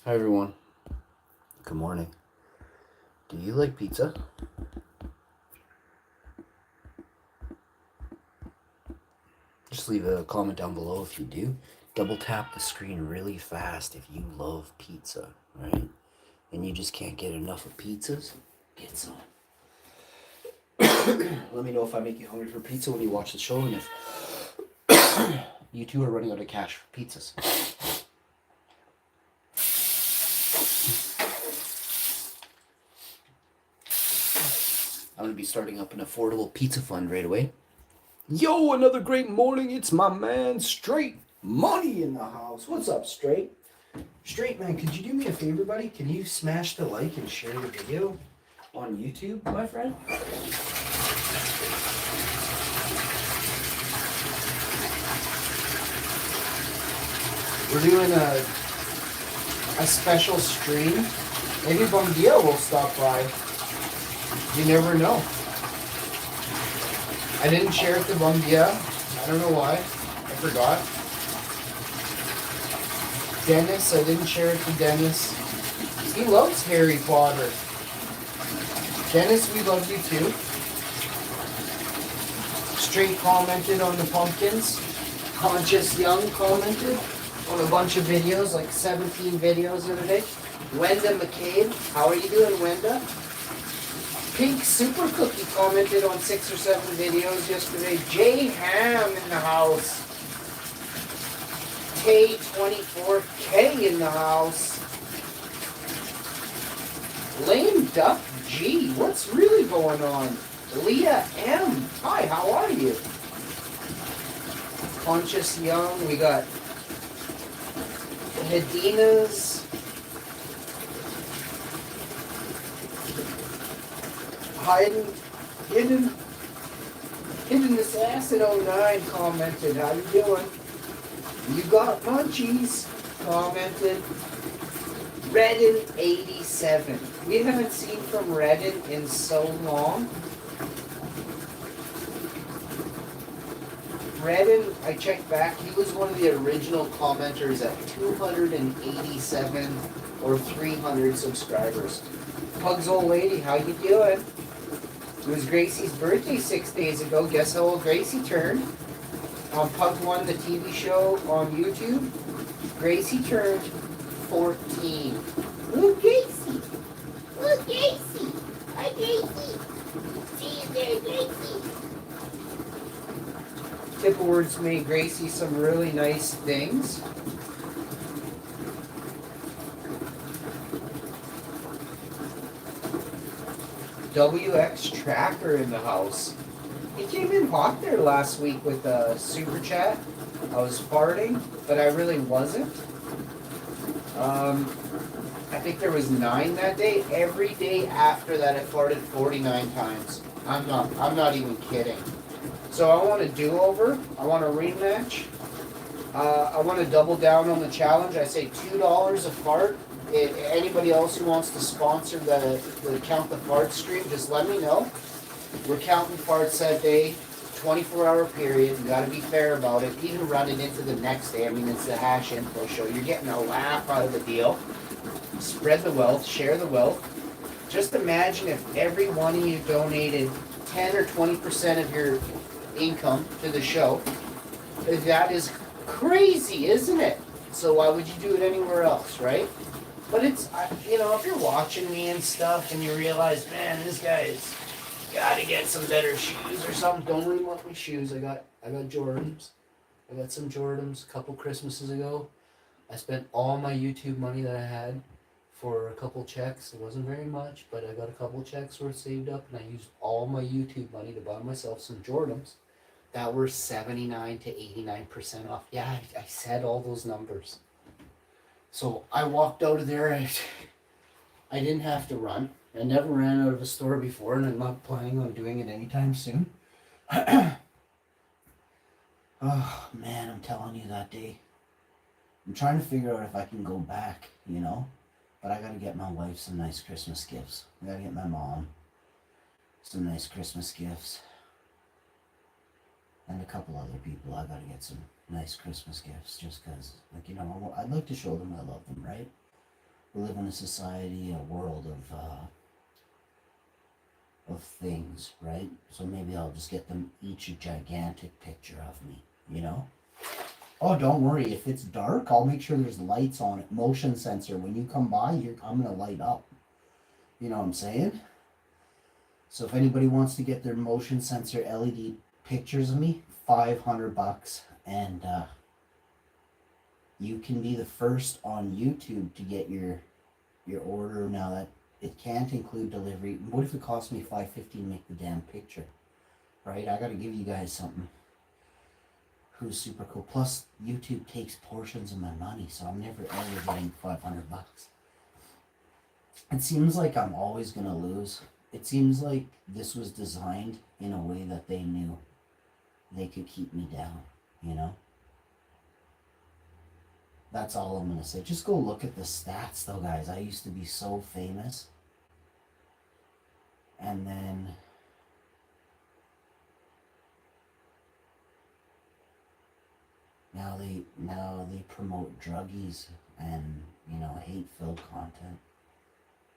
Hi everyone. Good morning. Do you like pizza? Just leave a comment down below if you do. Double tap the screen really fast if you love pizza, right? And you just can't get enough of pizzas. Get some. Let me know if I make you hungry for pizza when you watch the show and if you two are running out of cash for pizzas. I'm going to be starting up an affordable pizza fund right away. Yo, another great morning. It's my man, Straight Money in the house. What's up, Straight? Straight, man, could you do me a favor, buddy? Can you smash the like and share the video on YouTube, my friend? We're doing a special stream. Maybe Bungia will stop by. You never know. I didn't share it to Bungia. I don't know why. I forgot. Dennis, I didn't share it to Dennis. He loves Harry Potter. Dennis, we love you too. Straight commented on the pumpkins. Conscious Young commented on a bunch of videos, like 17 videos the other day. Wenda McCabe, how are you doing, Wenda? Pink Super Cookie commented on 6 or 7 videos yesterday. Jay Ham in the house. K24K in the house. Lame Duck G, what's really going on? Leah M, hi, how are you? Conscious Young, we got Hedina's. Hidden Assassin 09 commented, how you doing? You got munchies, commented. Redden 87. We haven't seen from Redden in so long. Redden, I checked back, he was one of the original commenters at 287 or 300 subscribers. Pug's old lady, how you doing? It was Gracie's birthday 6 days ago. Guess how old Gracie turned? On Pug One, the TV show on YouTube, Gracie turned 14. Look, Gracie! Look, Gracie! Hi, Gracie! See you there, Gracie! Tipwords made Gracie some really nice things. WX Tracker in the house. He came in hot there last week with a super chat. I was farting, but I really wasn't. I think there was 9 that day. Every day after that, I farted 49 times. I'm not even kidding. So I want a do-over. I want a rematch. I want to double down on the challenge. I say $2 a fart. Anybody else who wants to sponsor the Count the Fart stream, just let me know. We're counting farts that day, 24-hour period. You got to be fair about it. Even run it into the next day. I mean, it's the Hash Info show. You're getting a laugh out of the deal. Spread the wealth. Share the wealth. Just imagine if every one of you donated 10 or 20% of your income to the show. That is crazy, isn't it? So why would you do it anywhere else, right? But it's, you know, if you're watching me and stuff and you realize, man, this guy's got to get some better shoes or something. Don't really want my shoes. I got Jordans. I got some Jordans a couple Christmases ago. I spent all my YouTube money that I had for a couple checks. It wasn't very much, but I got a couple checks worth saved up, and I used all my YouTube money to buy myself some Jordans that were 79 to 89% off. Yeah, I said all those numbers. So I walked out of there. I didn't have to run. I never ran out of a store before, and I'm not planning on doing it anytime soon. Oh, man, I'm telling you, that day. I'm trying to figure out if I can go back, you know? But I gotta get my wife some nice Christmas gifts. I gotta get my mom some nice Christmas gifts. And a couple other people. I gotta get some nice Christmas gifts just because, like, you know, I'd like to show them I love them, right? We live in a society, a world of things, right? So maybe I'll just get them each a gigantic picture of me, you know? Oh, don't worry. If it's dark, I'll make sure there's lights on it. Motion sensor. When you come by, I'm going to light up. You know what I'm saying? So if anybody wants to get their motion sensor LED pictures of me, $500. And you can be the first on YouTube to get your order. Now that it can't include delivery. What if it costs me $5.50 to make the damn picture? Right? I got to give you guys something. Who's super cool. Plus, YouTube takes portions of my money, so I'm never ever getting $500. It seems like I'm always gonna lose. It seems like this was designed in a way that they knew they could keep me down, you know? That's all I'm gonna say. Just go look at the stats though, guys. I used to be so famous. And then now they promote druggies and, you know, hate-filled content.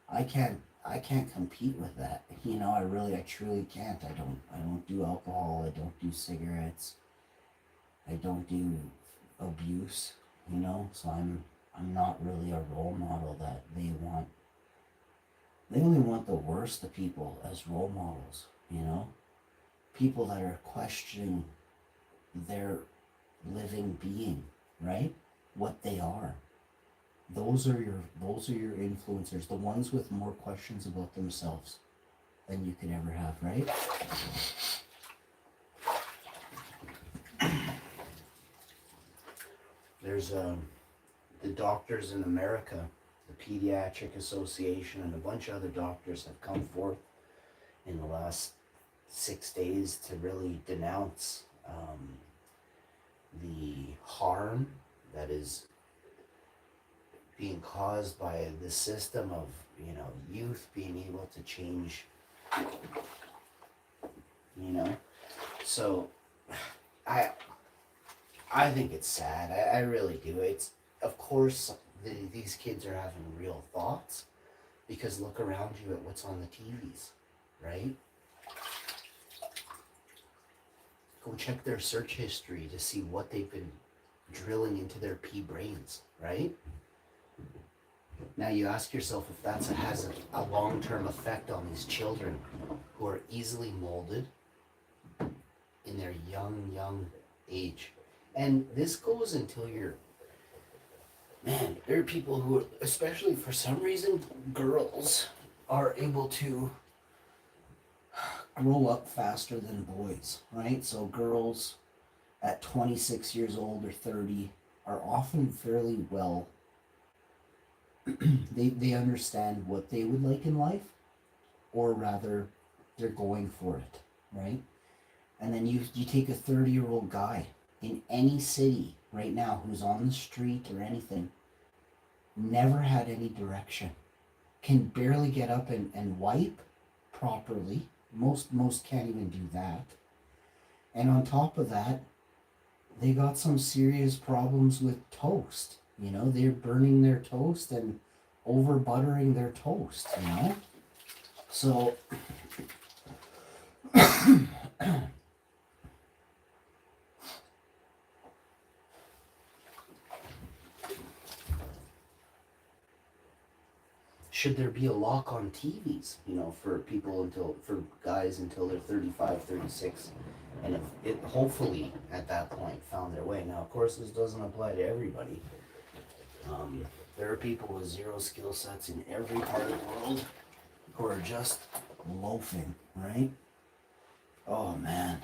I can't compete with that. You know, I truly can't. I don't do alcohol, I don't do cigarettes, I don't do abuse, you know, so I'm not really a role model that they want. They only want the worst of people as role models, you know? People that are questioning their living being, right? What they are. Those are your influencers, the ones with more questions about themselves than you could ever have, right? There's the doctors in America, the Pediatric Association, and a bunch of other doctors have come forth in the last 6 days to really denounce the harm that is being caused by the system of, you know, youth being able to change, you know. So I think it's sad. I really do. It's, of course, these kids are having real thoughts, because look around you at what's on the TVs, right? Go check their search history to see what they've been drilling into their pea brains, right? Now you ask yourself if that has a long-term effect on these children who are easily molded in their young age. And this goes until you're, man, there are people who, especially for some reason, girls are able to grow up faster than boys, right? So girls at 26 years old or 30 are often fairly well, they understand what they would like in life, or rather they're going for it, right? And then you take a 30-year-old guy in any city right now who's on the street or anything, never had any direction, can barely get up and wipe properly. Most can't even do that. And on top of that, they got some serious problems with toast. You know, they're burning their toast and over buttering their toast, you know? So should there be a lock on TVs, you know, for guys until they're 35, 36, and if it hopefully at that point found their way. Now, of course, this doesn't apply to everybody. There are people with zero skill sets in every part of the world who are just loafing, right? Oh man,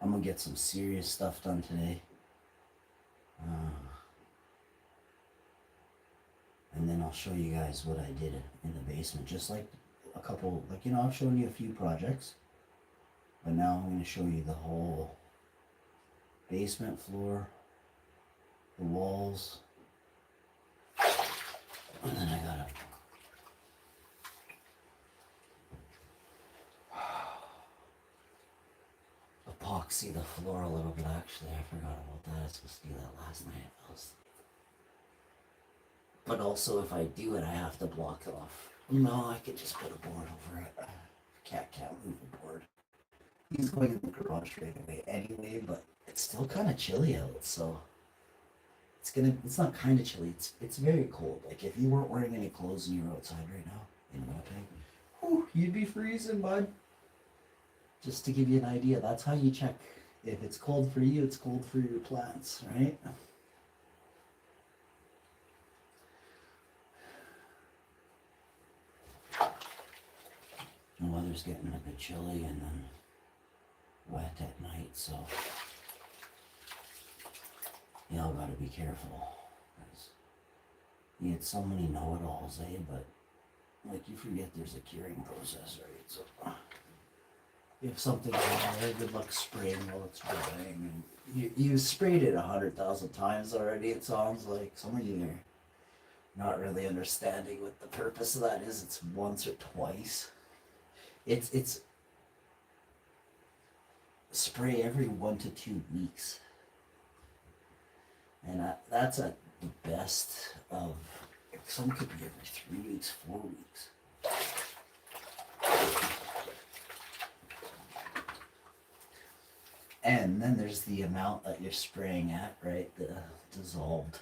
I'm gonna get some serious stuff done today. And then I'll show you guys what I did in the basement. Just like a couple, like, you know, I've shown you a few projects, but now I'm going to show you the whole basement floor, the walls, and then I gotta see the floor a little bit, actually. I forgot about that. I was supposed to do that last night. But also, if I do it, I have to block it off. No, I could just put a board over it. Cat can't move the board. He's going in the garage right away anyway, but it's still kind of chilly out, so it's not kind of chilly. It's very cold. Like if you weren't wearing any clothes and you were outside right now in Winnipeg, whew, you'd be freezing, bud. Just to give you an idea, that's how you check if it's cold for you. It's cold for your plants, right? The weather's getting a bit chilly and then wet at night, so y'all gotta be careful. You get so many know-it-alls, eh? But like you forget there's a curing process, right? So if something's wrong there, good luck spraying while it's drying. And you sprayed it 100,000 times already. It sounds like some of you are not really understanding what the purpose of that is. It's once or twice. It's spray every 1 to 2 weeks, and that's at the best of. Some could be every 3 weeks, 4 weeks. And then there's the amount that you're spraying at, right? The dissolved,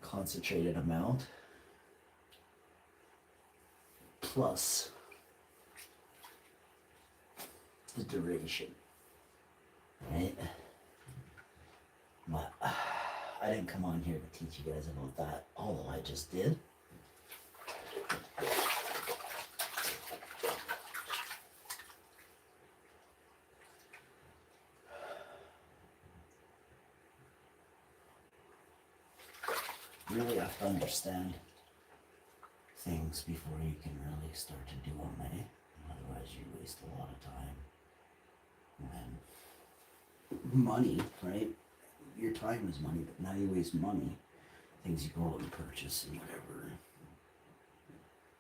concentrated amount, plus the duration, right? But I didn't come on here to teach you guys about that, although I just did. You really have to understand things before you can really start to do them, eh? Otherwise you waste a lot of time. And money, right? Your time is money, but now you waste money. Things you go out and purchase and whatever.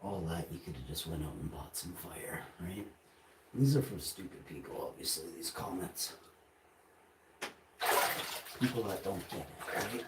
All that you could have just went out and bought some fire, right? These are for stupid people, obviously, these comments. People that don't get it, right?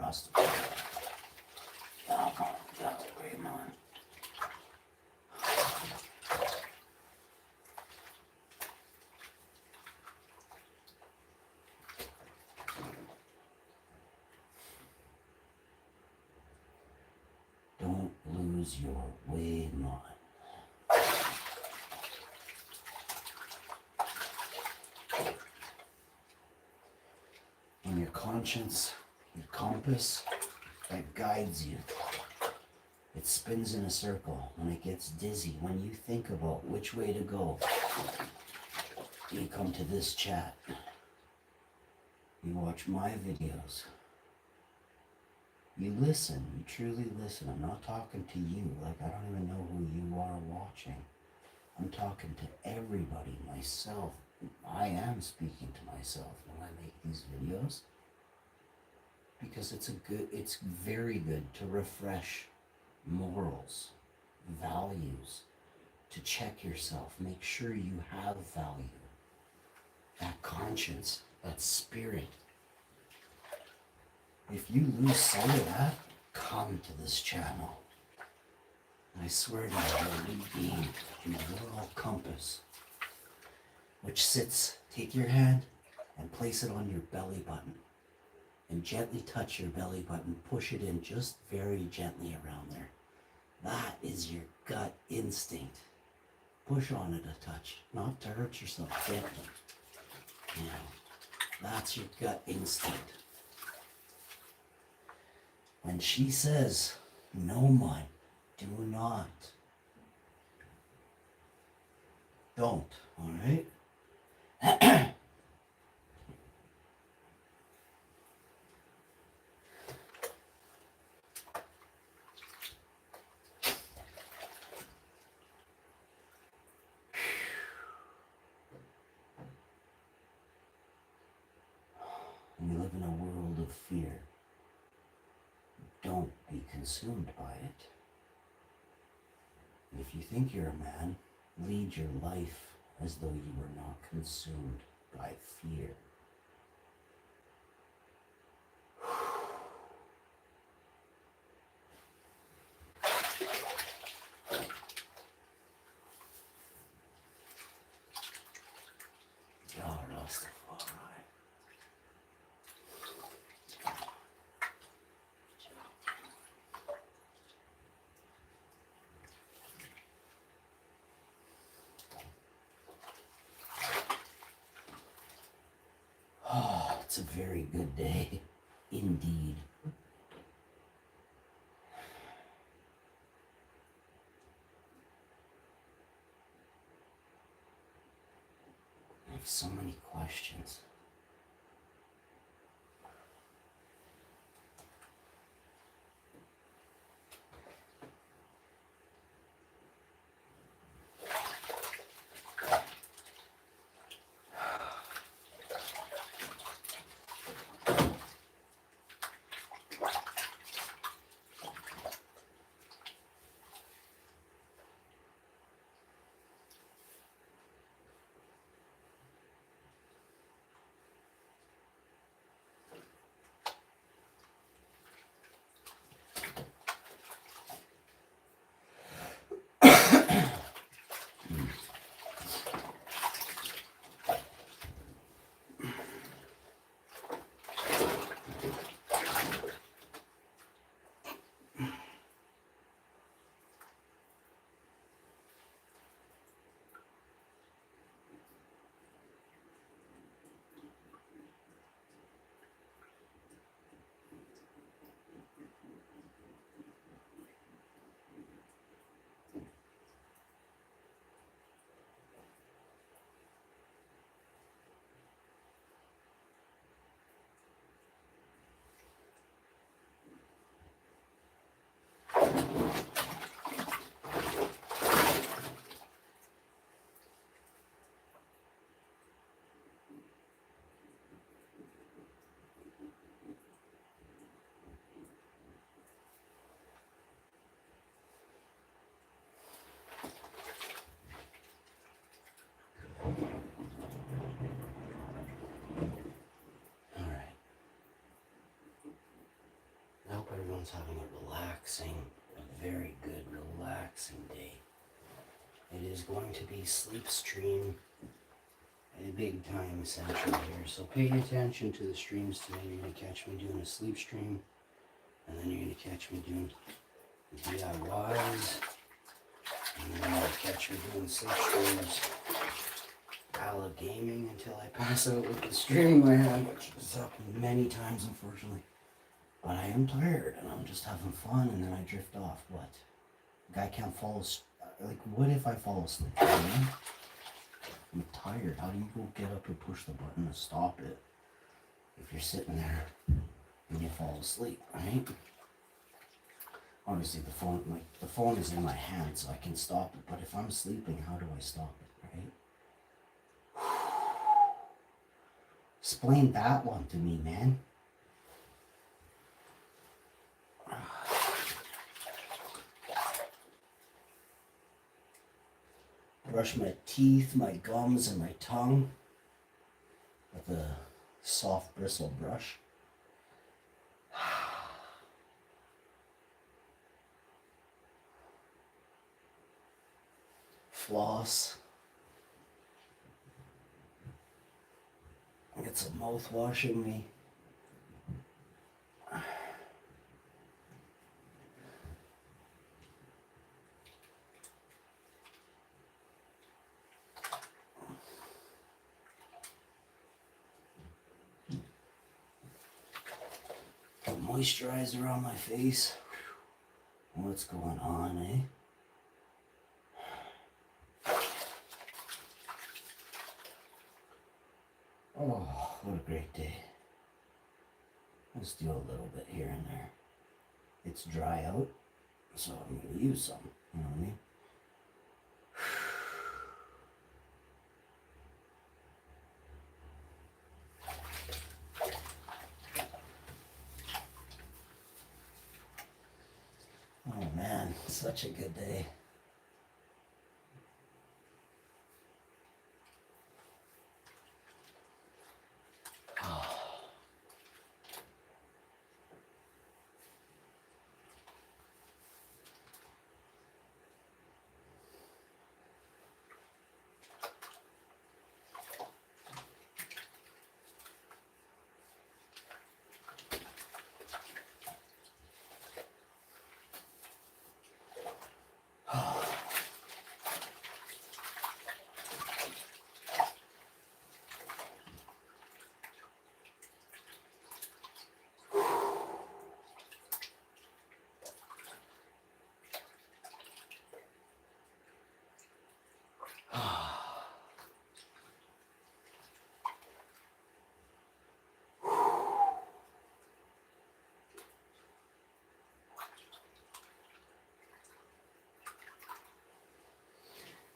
Rust. Oh, come on, get out of the way, man. Don't lose your way, man. And your conscience, your compass, that guides you. It spins in a circle when it gets dizzy. When you think about which way to go, you come to this chat. You watch my videos. You listen, you truly listen. I'm not talking to you, like I don't even know who you are watching. I'm talking to everybody, myself. I am speaking to myself when I make these videos. Because it's very good to refresh morals, values, to check yourself, make sure you have value, that conscience, that spirit. If you lose sight of that, come to this channel. I swear to you, you'll regain your moral compass, which sits, take your hand and place it on your belly button. And gently touch your belly button, push it in just very gently around there. That is your gut instinct. Push on it a touch, not to hurt yourself, gently. You know, that's your gut instinct. When she says, no, man, do not. Don't, all right? fear. Don't be consumed by it. And if you think you're a man, lead your life as though you were not consumed by fear. Oh, it's a very good day, indeed. I have so many questions. Everyone's having a very good relaxing day. It is going to be sleep stream, a big time essential here. So pay attention to the streams today. You're going to catch me doing a sleep stream, and then you're going to catch me doing DIYs, and then you're going to catch me doing sleep streams, a la gaming until I pass out with the stream in my hand, which has happened many times, unfortunately. But I am tired, and I'm just having fun, and then I drift off. What? Guy can't fall asleep. Like, what if I fall asleep? You know? I'm tired. How do you go get up and push the button to stop it if you're sitting there and you fall asleep, right? Obviously, the phone is in my hand, so I can stop it. But if I'm sleeping, how do I stop it, right? Explain that one to me, man. Brush my teeth, my gums, and my tongue with a soft bristle brush. Floss. Get some mouthwash in me. Moisturizer on my face. What's going on, eh? Oh, what a great day. Let's do a little bit here and there. It's dry out, so I'm going to use some. You know what I mean? Such a good day.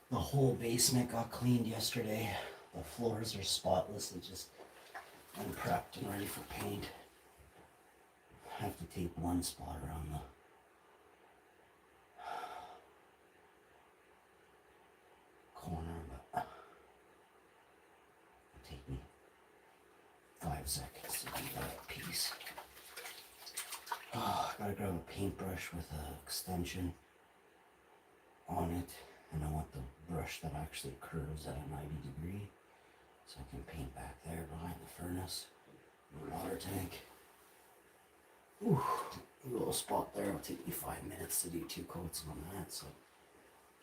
The whole basement got cleaned yesterday. The floors are spotless. They just unprepped and ready for paint. I have to tape one spot around the corner, but it'll take me 5 seconds to do that piece. Oh, I gotta grab a paintbrush with an extension on it, and I want the brush that actually curves at a 90 degree so I can paint back there behind the furnace, the water tank. Ooh, a little spot there. It'll take me 5 minutes to do 2 coats on that, so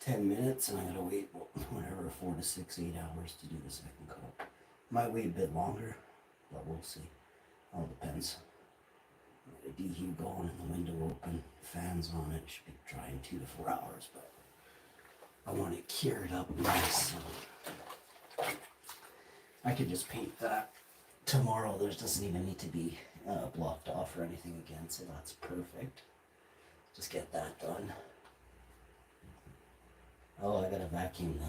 10 minutes, and I gotta wait whatever 4 to 6, 8 hours to do the second coat. Might wait a bit longer, but we'll see. All depends. The dehu going and the window open, fans on it. Should be drying 2 to 4 hours, but I want it cured up nice. So I could just paint that tomorrow. There doesn't even need to be blocked off or anything again, so that's perfect. Just get that done. Oh, I gotta vacuum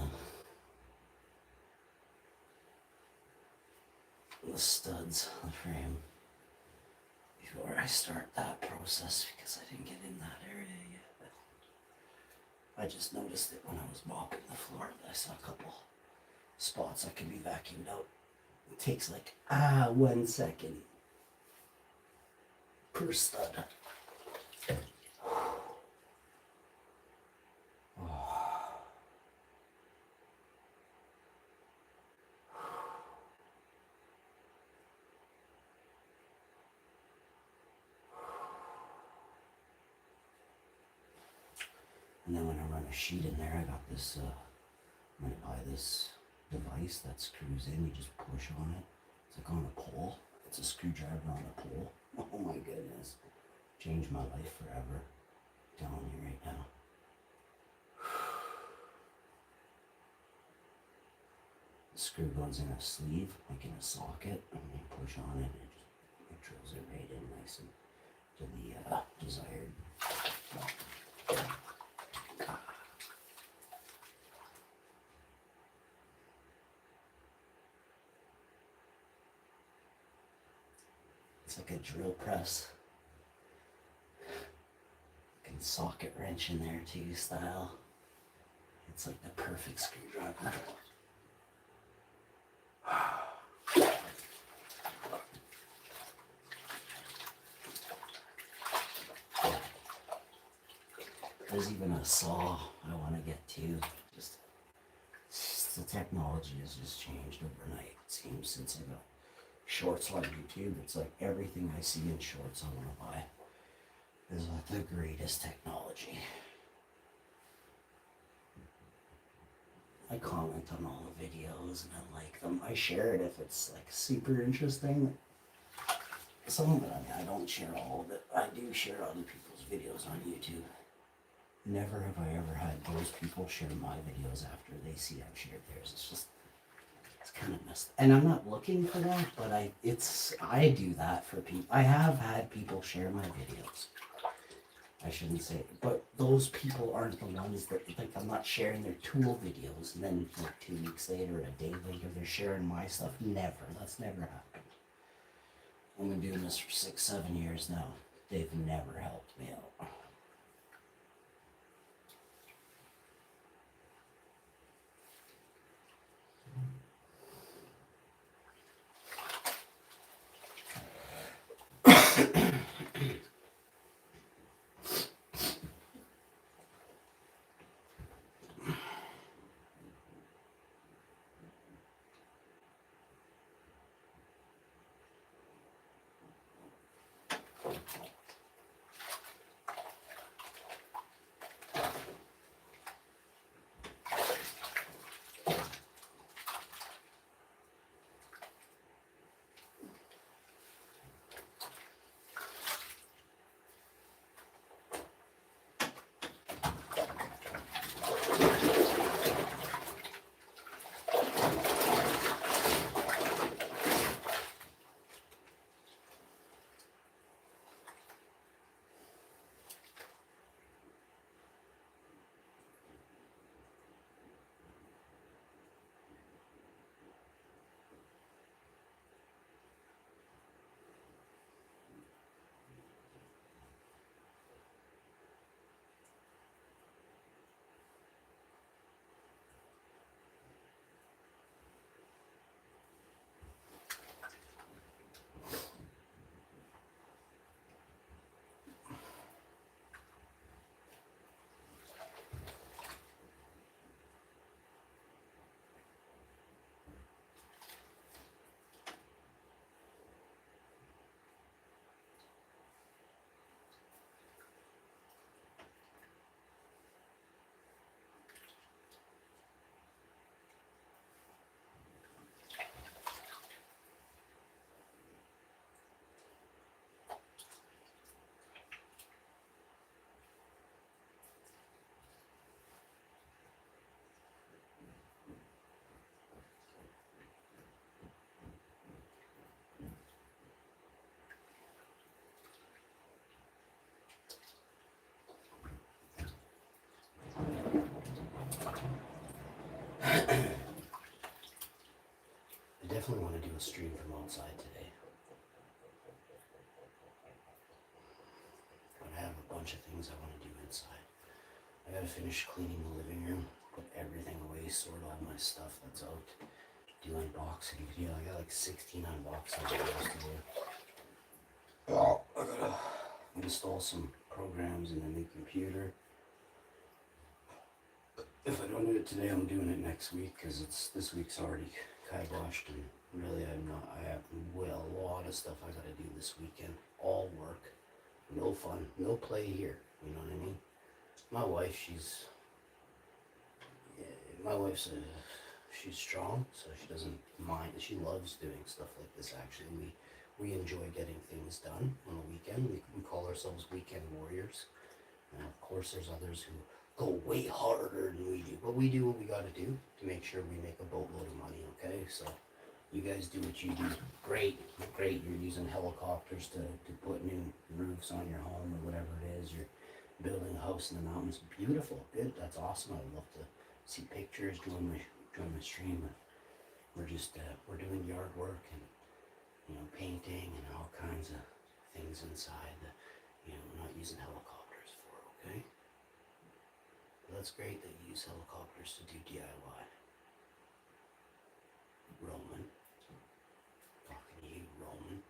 the studs, the frame, before I start that process, because I didn't get in that area yet. I just noticed it when I was mopping the floor that I saw a couple spots that can be vacuumed out. It takes like 1 second per stud. And then when I run a sheet in there, I got this, I'm going to buy this device that screws in. You just push on it. It's like on a pole. It's a screwdriver on a pole. Oh my goodness. Changed my life forever. I'm telling you right now. The screw goes in a sleeve, like in a socket, and you push on it, and it drills it right in nice and to the desired. It's like a drill press. You can socket wrench in there too, style. It's like the perfect screwdriver. There's even a saw I want to get to. Just the technology has just changed overnight, it seems, since I got shorts on YouTube. It's like everything I see in shorts I want to buy is like the greatest technology. I comment on all the videos and I like them. I share it if it's like super interesting. Some of it, I don't share all of it. I do share other people's videos on YouTube. Never have I ever had those people share my videos after they see I've shared theirs. It's kind of messed up. And I'm not looking for that, but I do that for people. I have had people share my videos. I shouldn't say it, but those people aren't the ones that, like, I'm not sharing their tool videos and then like 2 weeks later, a day later, they're sharing my stuff. Never. That's never happened. I've been doing this for 6, 7 years now. They've never helped me out. definitely want to do a stream from outside today. But I have a bunch of things I want to do inside. I gotta finish cleaning the living room, put everything away, sort all my stuff that's out, do unboxing video. I got like 16 unboxing videos to do. Oh, I gotta install some programs in the new computer. If I don't do it today, I'm doing it next week because this week's already kiboshed, and really I have a lot of stuff I gotta do this weekend. All work, no fun, no play here. You know what I mean? My wife, she's strong, so she doesn't mind. She loves doing stuff like this. Actually, we enjoy getting things done on the weekend. We call ourselves weekend warriors. And of course, there's others who go way harder than we do. But we do what we got to do to make sure we make a boatload of money, okay? So you guys do what you do. Great. You're using helicopters to put new roofs on your home or whatever it is. You're building a house in the mountains. Beautiful. Good. That's awesome. I'd love to see pictures, join my stream. We're just, we're doing yard work and, you know, painting and all kinds of things inside that, you know, we're not using helicopters for, okay? That's great that you use helicopters to do DIY. Roman. Talking to you, Roman.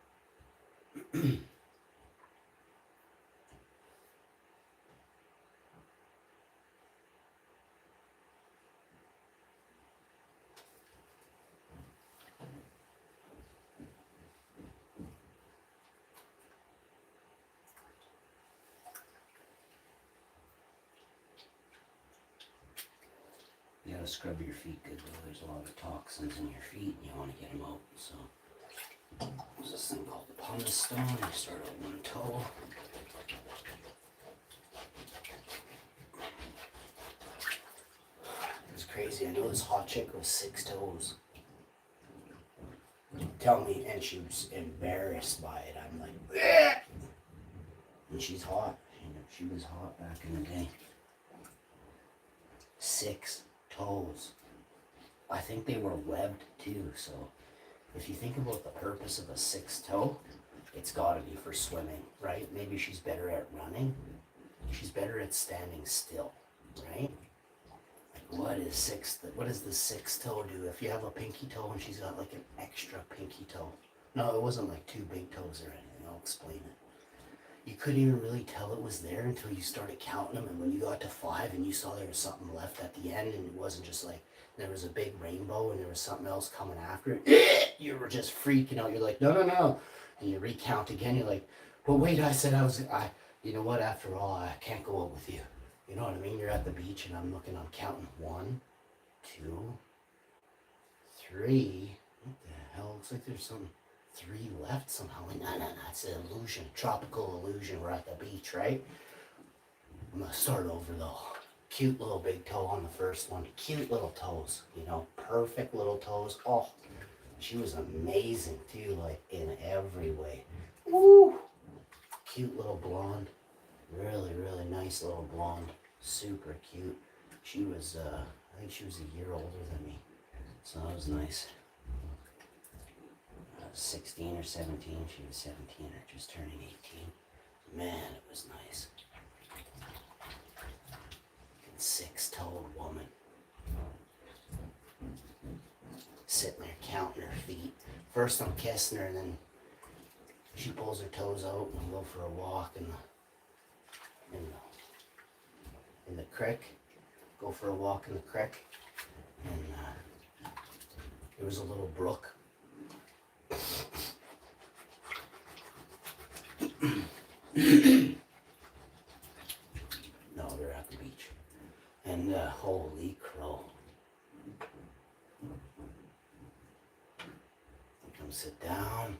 You gotta scrub your feet good though. There's a lot of toxins in your feet and you want to get them out. So there's this thing called the pumice stone. You start at one toe. It's crazy. I know this hot chick with 6 toes. Tell me, and she was embarrassed by it. I'm like, bleh! And she's hot. She was hot back in the day. 6 toes. I think they were webbed too, so if you think about the purpose of a 6th toe, it's gotta be for swimming, right? Maybe she's better at running. She's better at standing still, right? Like what does the 6th toe do? If you have a pinky toe and she's got like an extra pinky toe. No, it wasn't like 2 big toes or anything, I'll explain it. You couldn't even really tell it was there until you started counting them, and when you got to 5 and you saw there was something left at the end and it wasn't just like there was a big rainbow and there was something else coming after it, you were just freaking out. You're like, no. And you recount again, you're like, but wait, you know what, after all, I can't go out with you. You know what I mean? You're at the beach and I'm counting 1, 2, 3. What the hell? Looks like there's something. 3 left somehow. No, it's an illusion, tropical illusion. We're at the beach, right? I'm gonna start over though. Cute little big toe on the first one. Cute little toes, you know, perfect little toes. Oh, she was amazing too, like in every way. Woo! Cute little blonde. Really nice little blonde. Super cute. She was, I think she was a year older than me. So that was nice. 16 or 17, she was 17 or just turning 18. Man, it was nice. 6-toed woman. Sitting there counting her feet. First I'm kissing her and then she pulls her toes out and we go for a walk in the creek. Go for a walk in the creek. And there was a little brook. No, they're at the beach. And holy crow. Come sit down.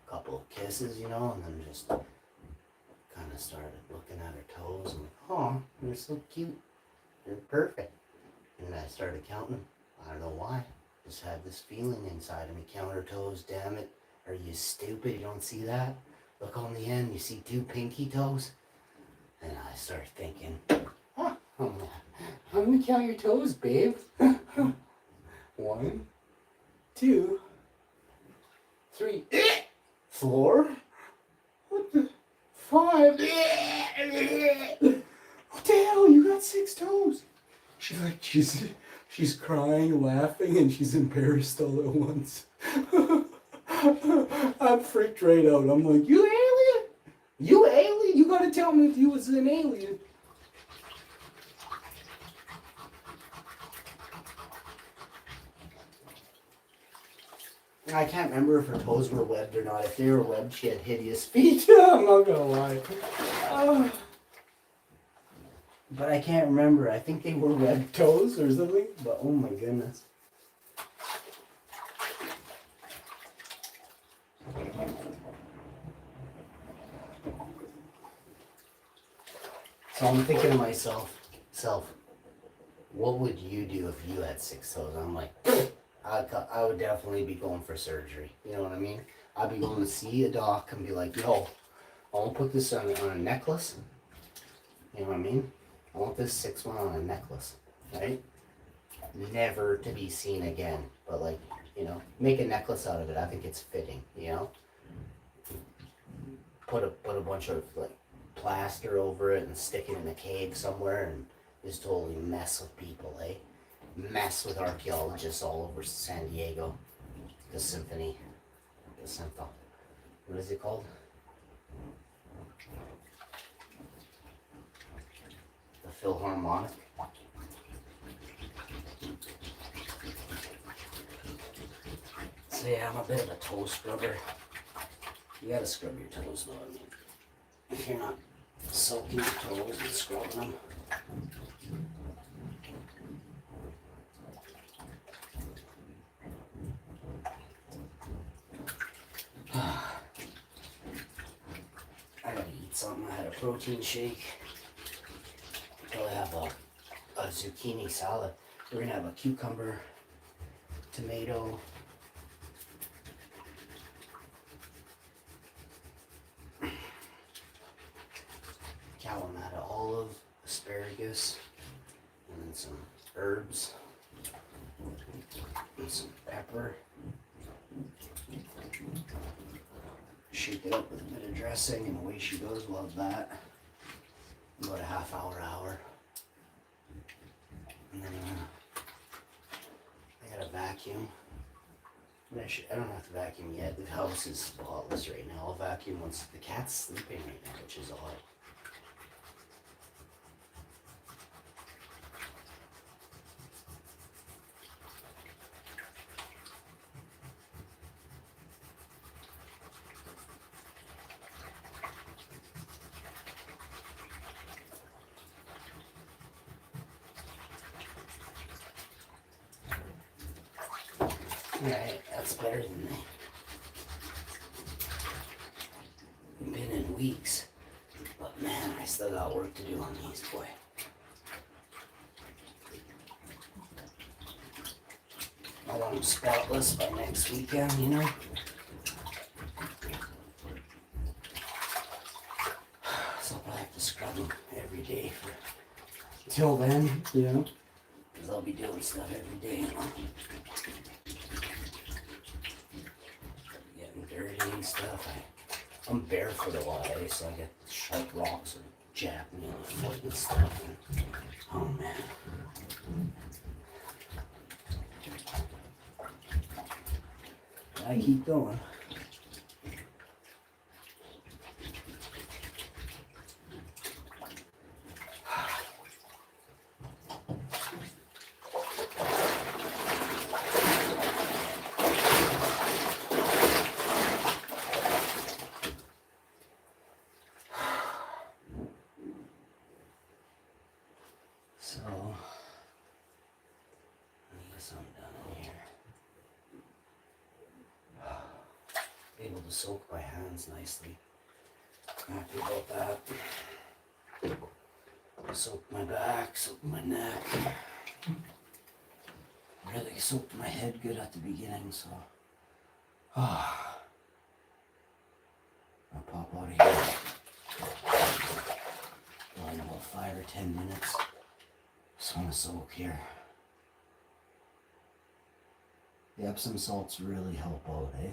A couple of kisses, you know, and then just kind of started looking at her toes and oh, they're so cute. They're perfect. And I started counting them. I don't know why. Just had this feeling inside of me. Count her toes, damn it. Are you stupid? You don't see that? Look on the end, you see 2 pinky toes? And I started thinking, huh, I'm gonna count your toes, babe. 1, 2, 3. 4. What the? 5. What the hell? You got 6 toes. She's crying, laughing, and she's embarrassed all at once. I'm freaked right out. I'm like, you alien? You alien? You gotta tell me if you was an alien. I can't remember if her toes were webbed or not. If they were webbed, she had hideous feet. I'm not gonna lie. But I can't remember. I think they were webbed toes or something. But oh my goodness. So I'm thinking to myself, what would you do if you had 6 toes? I'm like, I would definitely be going for surgery. You know what I mean? I'd be going to see a doc and be like, yo, I want to put this on a necklace. You know what I mean? I want this 6 one on a necklace, right? Never to be seen again. But like, you know, make a necklace out of it. I think it's fitting, you know? Put a bunch of like plaster over it and stick it in a cave somewhere and just totally mess with people, eh? Mess with archaeologists all over San Diego. The symphony. What is it called? The Philharmonic. So yeah, I'm a bit of a toe scrubber. You gotta scrub your toes though. I mean, if you're not soaking your toes and scrubbing them. I gotta eat something. I had a protein shake. Probably have a zucchini salad. We're gonna have a cucumber, tomato, Kalamata olive, asparagus, and then some herbs, and some pepper. Shake it up with a bit of dressing, and away she goes. We'll have that. About a half hour. And then I gotta vacuum. I don't have to vacuum yet. The house is spotless right now. I'll vacuum once the cat's sleeping right now, which is odd. Alright, that's better than they've been in weeks. But man, I still got work to do on these, boy. I want them spotless by next weekend, you know? So I'll probably have to scrub them every day till then, you know? Because I'll be doing stuff every day, you know? Dirty and stuff. I'm barefoot a lot, so I get sharp rocks and jab me in the foot and stuff. And, oh man. I keep going. So, I guess I'm done in here. Able to soak my hands nicely. Happy about that. Soak my back, soak my neck. Really soaked my head good at the beginning, so. I'll pop out of here. Well, in about 5 or 10 minutes. Just want to soak here. The Epsom salts really help out, eh?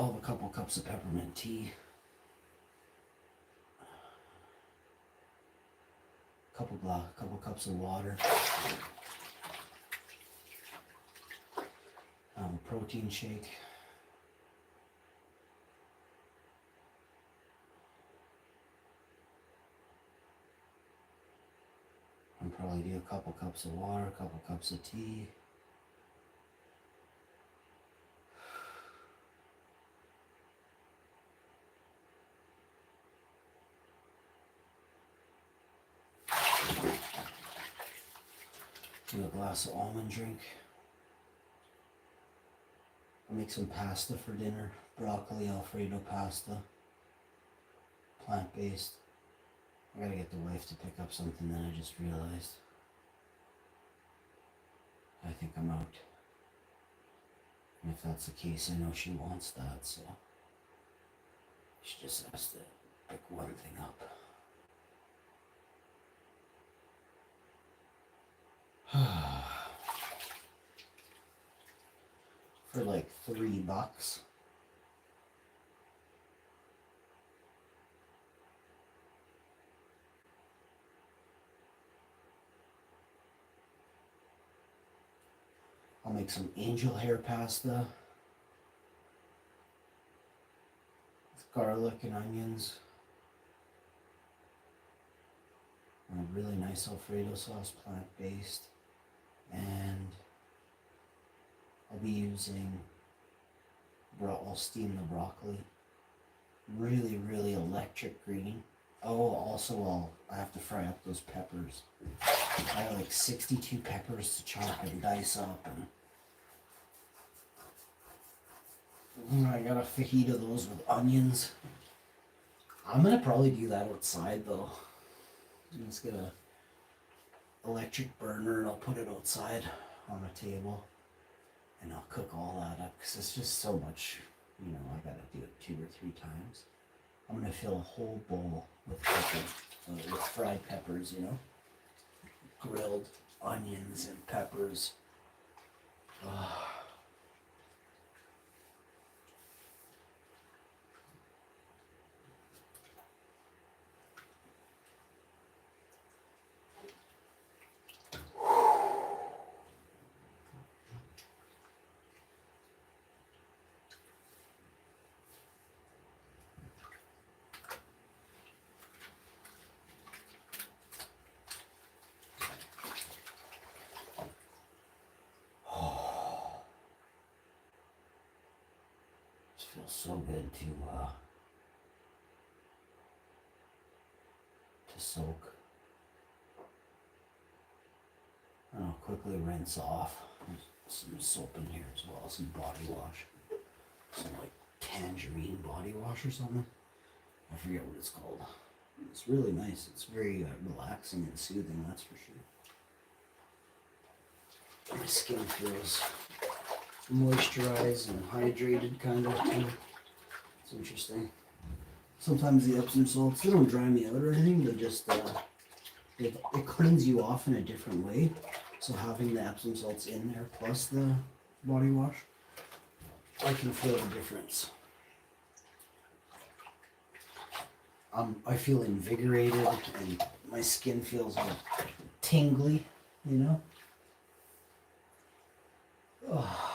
I'll have a couple cups of peppermint tea. Couple cups of water. Protein shake. I'll probably do a couple cups of water, a couple cups of tea. Do a glass of almond drink. I'll make some pasta for dinner. Broccoli, Alfredo pasta. Plant-based. I gotta get the wife to pick up something that I just realized. I think I'm out. And if that's the case, I know she wants that, so she just has to pick one thing up. For like $3. I'll make some angel hair pasta with garlic and onions and a really nice Alfredo sauce, plant-based. And I'll be using, I'll steam the broccoli. Really, really electric green. Oh, also I have to fry up those peppers. I have like 62 peppers to chop and dice up, and I got a fajita of those with onions. I'm gonna probably do that outside though. Just get a electric burner and I'll put it outside on a table and I'll cook all that up because it's just so much, you know, I gotta do it 2 or 3 times. I'm gonna fill a whole bowl with with fried peppers, you know, grilled onions and peppers. Feels so good to soak. And I'll quickly rinse off. There's some soap in here as well, some body wash. Some like tangerine body wash or something. I forget what it's called. It's really nice. It's very relaxing and soothing, that's for sure. My skin feels moisturized and hydrated kind of thing. It's interesting. Sometimes the Epsom salts, they don't dry me out or anything, they just it cleans you off in a different way. So having the Epsom salts in there plus the body wash, I can feel the difference. I feel invigorated and my skin feels like tingly, you know? Oh.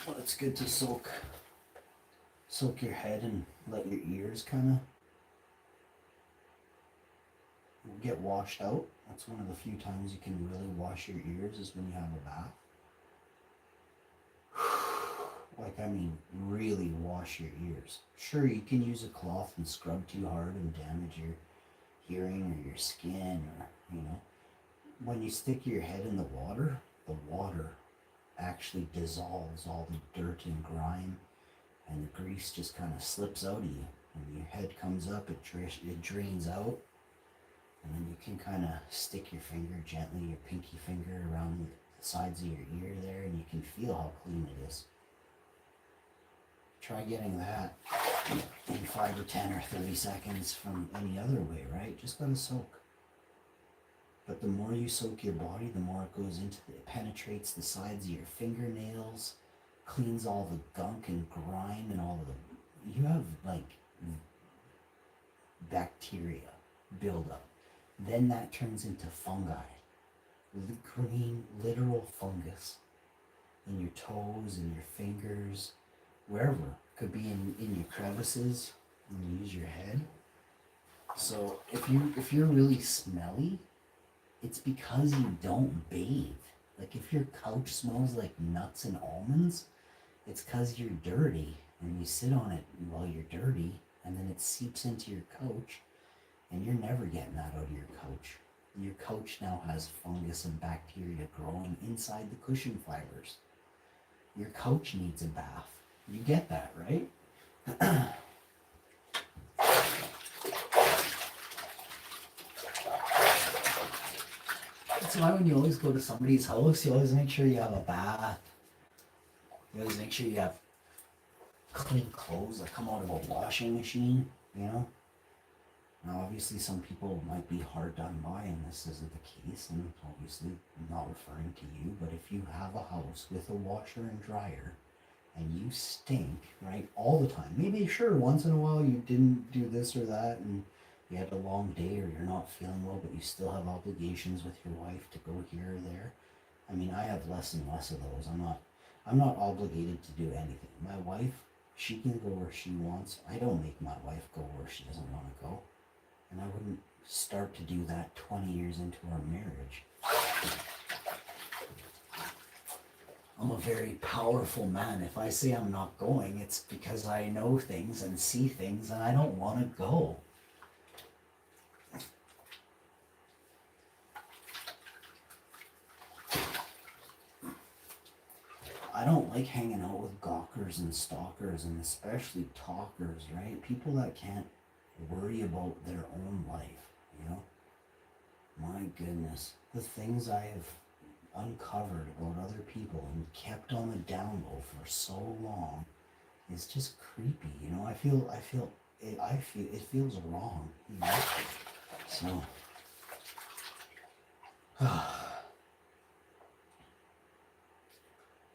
Well, it's good to soak your head and let your ears kind of get washed out. That's one of the few times you can really wash your ears is when you have a bath. Like, I mean, really wash your ears. Sure, you can use a cloth and scrub too hard and damage your hearing or your skin, or, you know. When you stick your head in the water actually dissolves all the dirt and grime, and the grease just kind of slips out of you. And your head comes up, it drains out, and then you can kind of stick your finger gently, your pinky finger, around the sides of your ear there, and you can feel how clean it is. Try getting that in 5 or 10 or 30 seconds from any other way, right? Just let it soak. But the more you soak your body, the more it goes into it penetrates the sides of your fingernails, cleans all the gunk and grime and all the, you have like bacteria build up. Then that turns into fungi. The green, literal fungus in your toes, in your fingers, wherever. Could be in your crevices when you use your head. So if you're really smelly, it's because you don't bathe. Like if your couch smells like nuts and almonds, it's because you're dirty and you sit on it while you're dirty, and then it seeps into your couch, and you're never getting that out of your couch. Your couch now has fungus and bacteria growing inside the cushion fibers. Your couch needs a bath. You get that, right? That's why when you always go to somebody's house, you always make sure you have a bath. You always make sure you have clean clothes that come out of a washing machine, you know? Now, obviously, some people might be hard done by, and this isn't the case, and obviously, I'm not referring to you, but if you have a house with a washer and dryer, and you stink, right, all the time, maybe, sure, once in a while you didn't do this or that, and you had a long day, or you're not feeling well, but you still have obligations with your wife to go here or there. I mean, I have less and less of those. I'm not obligated to do anything. My wife, she can go where she wants. I don't make my wife go where she doesn't want to go. And I wouldn't start to do that 20 years into our marriage. I'm a very powerful man. If I say I'm not going, it's because I know things and see things and I don't want to go. I don't like hanging out with gawkers and stalkers, and especially talkers, right? People that can't worry about their own life, you know? My goodness, the things I have uncovered about other people and kept on the down low for so long is just creepy, you know? I feel it feels wrong, you know? So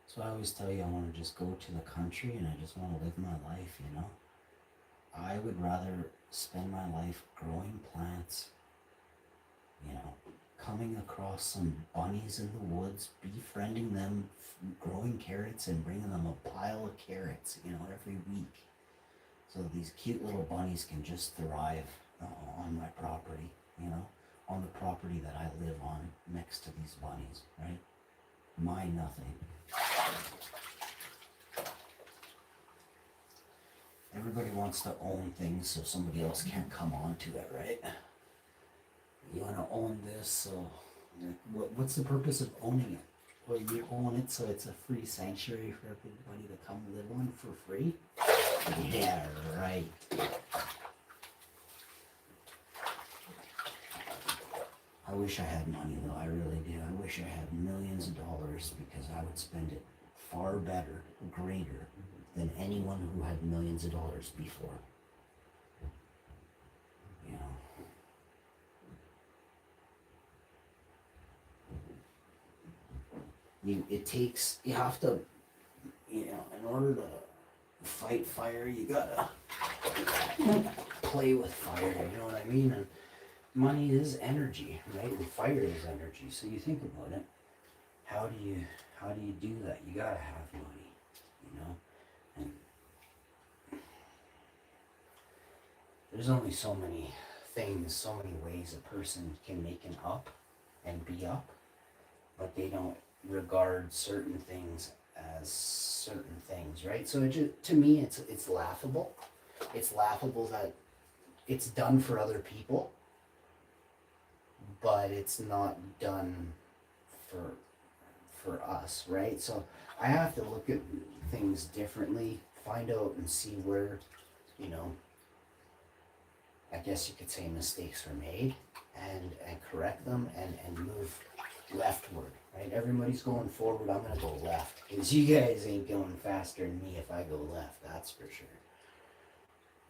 so I always tell you, I want to just go to the country and I just want to live my life, you know? I would rather spend my life growing plants, you know, coming across some bunnies in the woods, befriending them, growing carrots and bringing them a pile of carrots, you know, every week. So these cute little bunnies can just thrive on my property, you know, on the property that I live on next to these bunnies, right? Mine nothing. Everybody wants to own things so somebody else can't come on to it, right? You want to own this, so what's the purpose of owning it? Well, you own it so it's a free sanctuary for everybody to come live on for free? Yeah, right. I wish I had money though, I really do. I wish I had millions of dollars because I would spend it far better, greater than anyone who had millions of dollars before. You know. You have to, you know, in order to fight fire, you gotta play with fire, you know what I mean? And money is energy, right? And fire is energy. So you think about it. How do you do that? You gotta have money, you know? And there's only so many things, so many ways a person can make an up and be up, but they don't regard certain things as certain things, right? So to me, it's laughable. It's laughable that it's done for other people, but it's not done for us, right? So I have to look at things differently, find out and see where, you know, I guess you could say mistakes were made, and correct them and move leftward, right? Everybody's going forward, I'm gonna go left. Because you guys ain't going faster than me if I go left, that's for sure.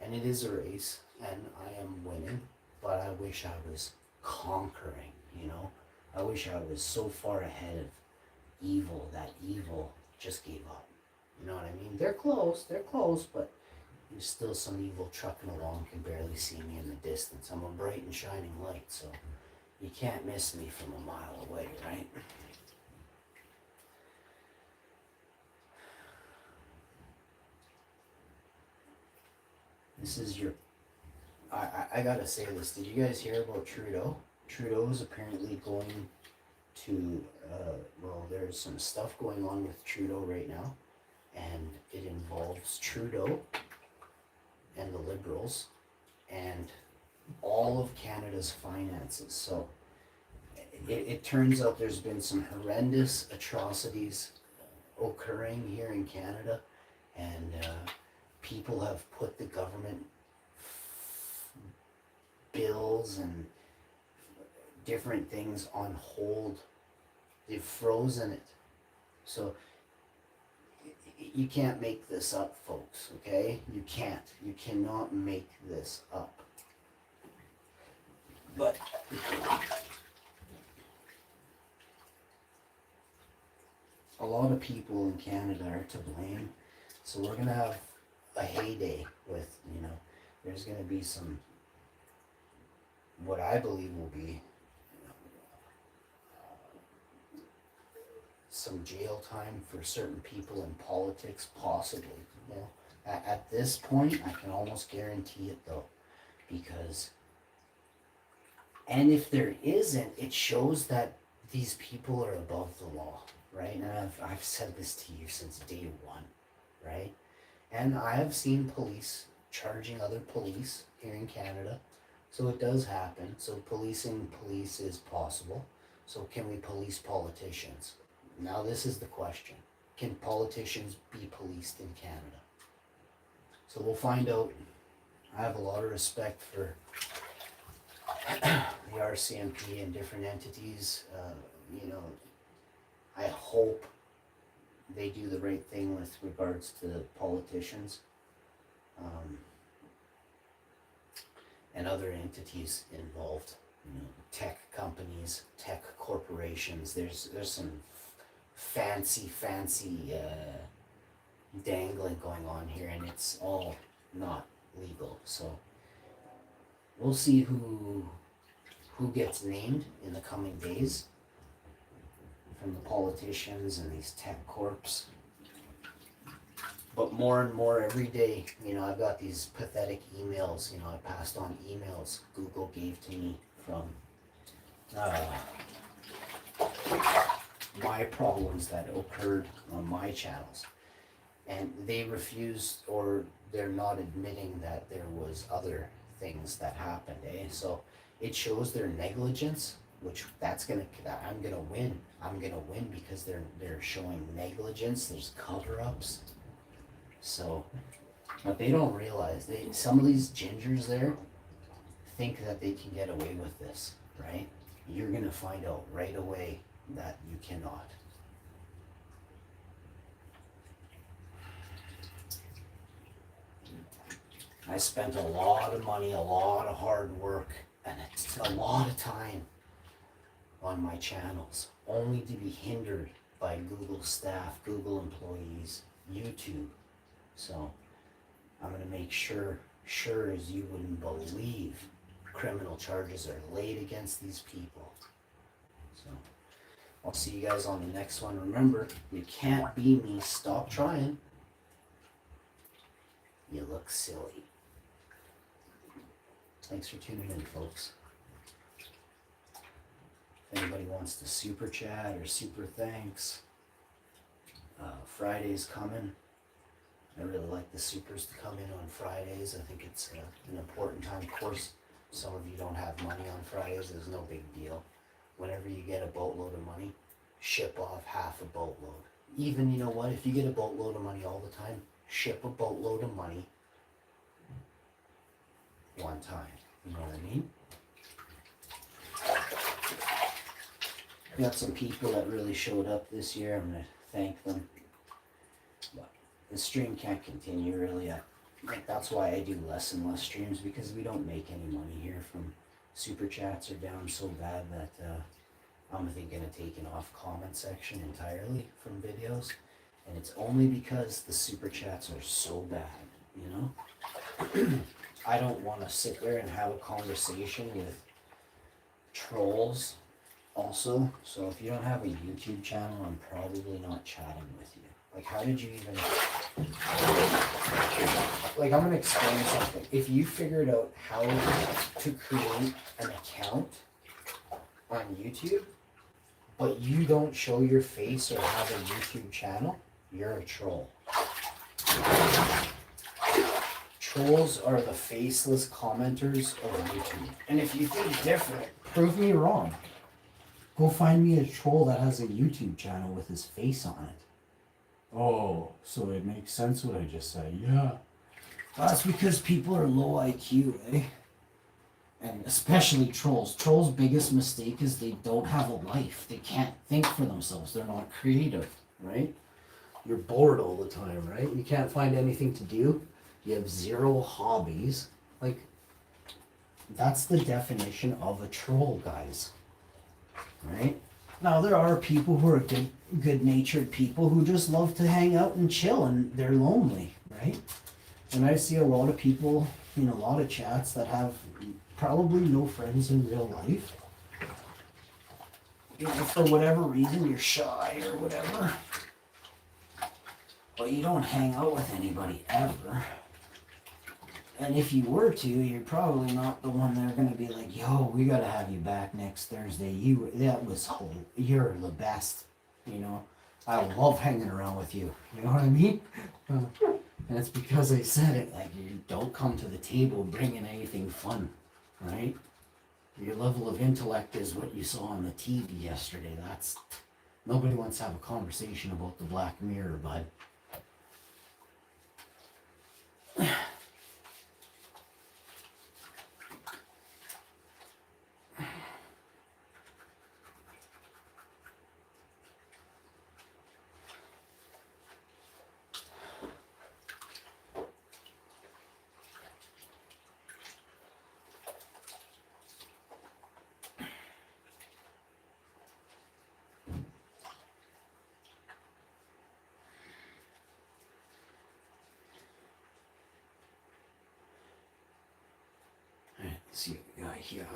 And it is a race, and I am winning, but I wish I was conquering, you know? I wish I was so far ahead of evil that evil just gave up. You know what I mean? They're close, but there's still some evil trucking along, can barely see me in the distance. I'm a bright and shining light, so you can't miss me from a mile away, right? This is your... I gotta say this. Did you guys hear about Trudeau? Trudeau is apparently going to... well, there's some stuff going on with Trudeau right now, and it involves Trudeau and the Liberals and all of Canada's finances. So it turns out there's been some horrendous atrocities occurring here in Canada, and people have put the government bills and different things on hold. They've frozen it. So you can't make this up, folks, okay? You can't. You cannot make this up. But a lot of people in Canada are to blame. So we're gonna have a heyday with, you know, there's gonna be some, what I believe will be, some jail time for certain people in politics, possibly. You know, at this point, I can almost guarantee it though, because, and if there isn't, it shows that these people are above the law, right? And I've said this to you since day one, right? And I have seen police charging other police here in Canada, so it does happen. So policing police is possible. So can we police politicians? Now this is the question. Can politicians be policed in Canada? So we'll find out. I have a lot of respect for the RCMP and different entities. You know, I hope they do the right thing with regards to politicians and other entities involved. You know, tech companies, tech corporations. There's some fancy dangling going on here, and it's all not legal. So we'll see who gets named in the coming days from the politicians and these tech corps. But more and more every day, you know, I've got these pathetic emails. You know, I passed on emails Google gave to me from my problems that occurred on my channels, and they refused, or they're not admitting that there was other things that happened, so it shows their negligence, which I'm gonna win because they're showing negligence. There's cover-ups. So what they don't realize, some of these gingers there think that they can get away with this, right? You're gonna find out right away that you cannot. I spent a lot of money, a lot of hard work, and it's a lot of time on my channels, only to be hindered by Google staff, Google employees, YouTube. So I'm gonna make sure as you wouldn't believe, criminal charges are laid against these people. So I'll see you guys on the next one. Remember, you can't be me. Stop trying. You look silly. Thanks for tuning in, folks. If anybody wants to super chat or super thanks, Friday's coming. I really like the supers to come in on Fridays. I think it's an important time. Of course, some of you don't have money on Fridays. There's no big deal. Whenever you get a boatload of money, ship off half a boatload. Even, you know what, if you get a boatload of money all the time, ship a boatload of money one time. You know what I mean? We got some people that really showed up this year. I'm gonna thank them. But the stream can't continue really. Like that's why I do less and less streams, because we don't make any money here from super chats are down so bad that I'm thinking of taking off comment section entirely from videos. And it's only because the super chats are so bad, you know? I don't want to sit there and have a conversation with trolls also. So if you don't have a YouTube channel, I'm probably not chatting with you. Like, how did you even... Like, I'm going to explain something. If you figured out how to create an account on YouTube, but you don't show your face or have a YouTube channel, you're a troll. Trolls are the faceless commenters of YouTube. And if you think different, prove me wrong. Go find me a troll that has a YouTube channel with his face on it. Oh, so it makes sense what I just said. Yeah. That's because people are low IQ, eh? And especially trolls. Trolls' biggest mistake is they don't have a life. They can't think for themselves. They're not creative, right? You're bored all the time, right? You can't find anything to do. You have zero hobbies. Like, that's the definition of a troll, guys. Right? Now, there are people who are good-natured people who just love to hang out and chill, and they're lonely, right? And I see a lot of people in a lot of chats that have probably no friends in real life. You know, for whatever reason, you're shy or whatever. But you don't hang out with anybody ever. And if you were to, you're probably not the one they're gonna be like, yo, we gotta have you back next Thursday. You're the best, you know. I love hanging around with you. You know what I mean? And it's because I said it, like, you don't come to the table bringing anything fun, right? Your level of intellect is what you saw on the TV yesterday. Nobody wants to have a conversation about the Black Mirror, bud. Let's see what we got here.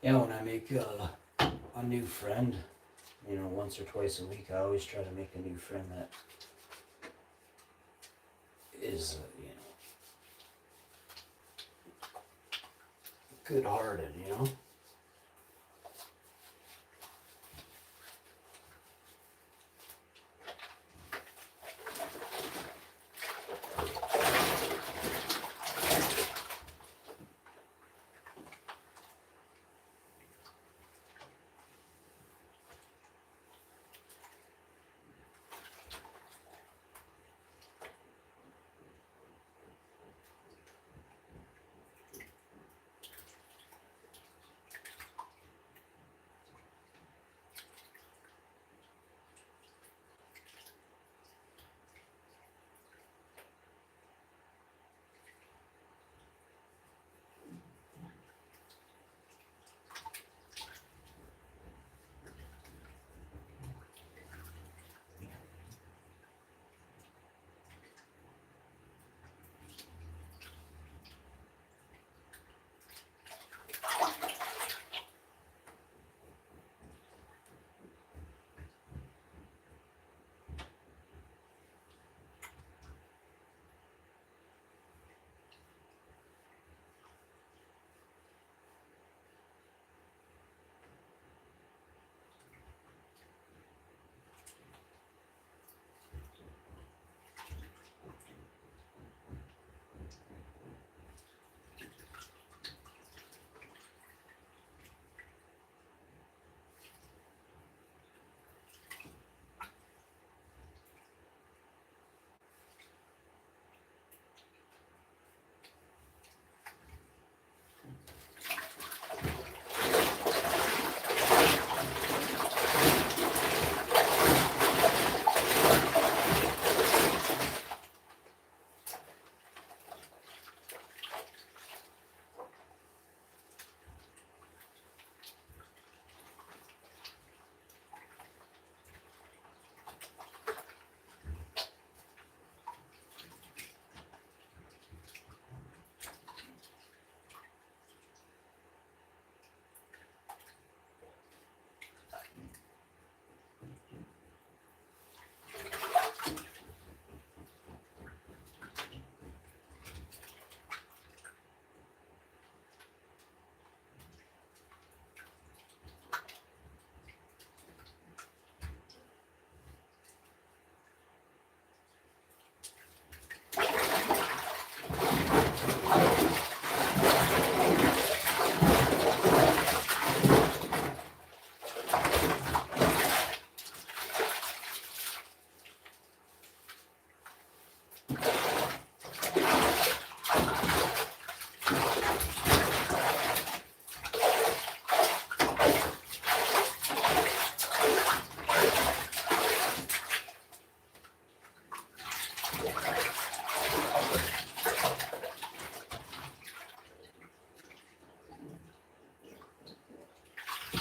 Yeah, when I make a new friend, you know, once or twice a week, I always try to make a new friend that is, you know, good-hearted, you know?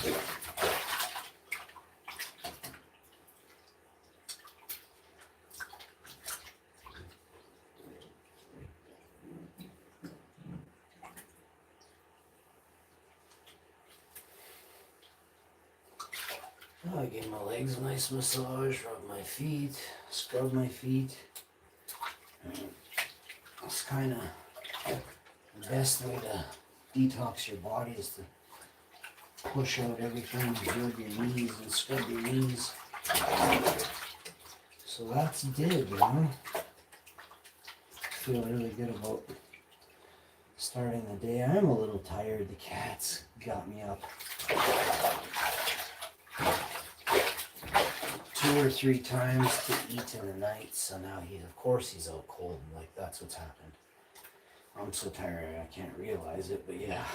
Oh, I gave my legs a nice massage, rub my feet, scrub my feet. It's kind of the best way to detox your body is to push out everything, rub your knees and scrub your knees. So that's did, you know. Feel really good about starting the day. I'm a little tired. The cats got me up 2 or 3 times to eat in the night. So now of course he's out cold. Like that's what's happened. I'm so tired I can't realize it, but yeah.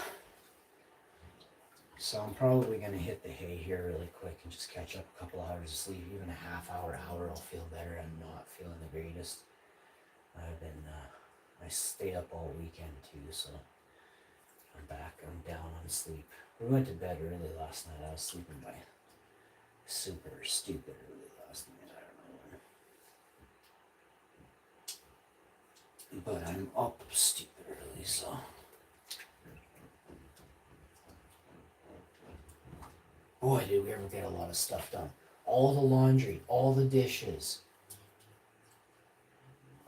So I'm probably gonna hit the hay here really quick and just catch up a couple hours of sleep. Even a half hour, I'll feel better. I'm not feeling the greatest. I stayed up all weekend too, so I'm back. I'm down on sleep. We went to bed early last night. I was sleeping by super stupid early last night. I don't know when. But I'm up stupid early, so. Boy, did we ever get a lot of stuff done. All the laundry, all the dishes.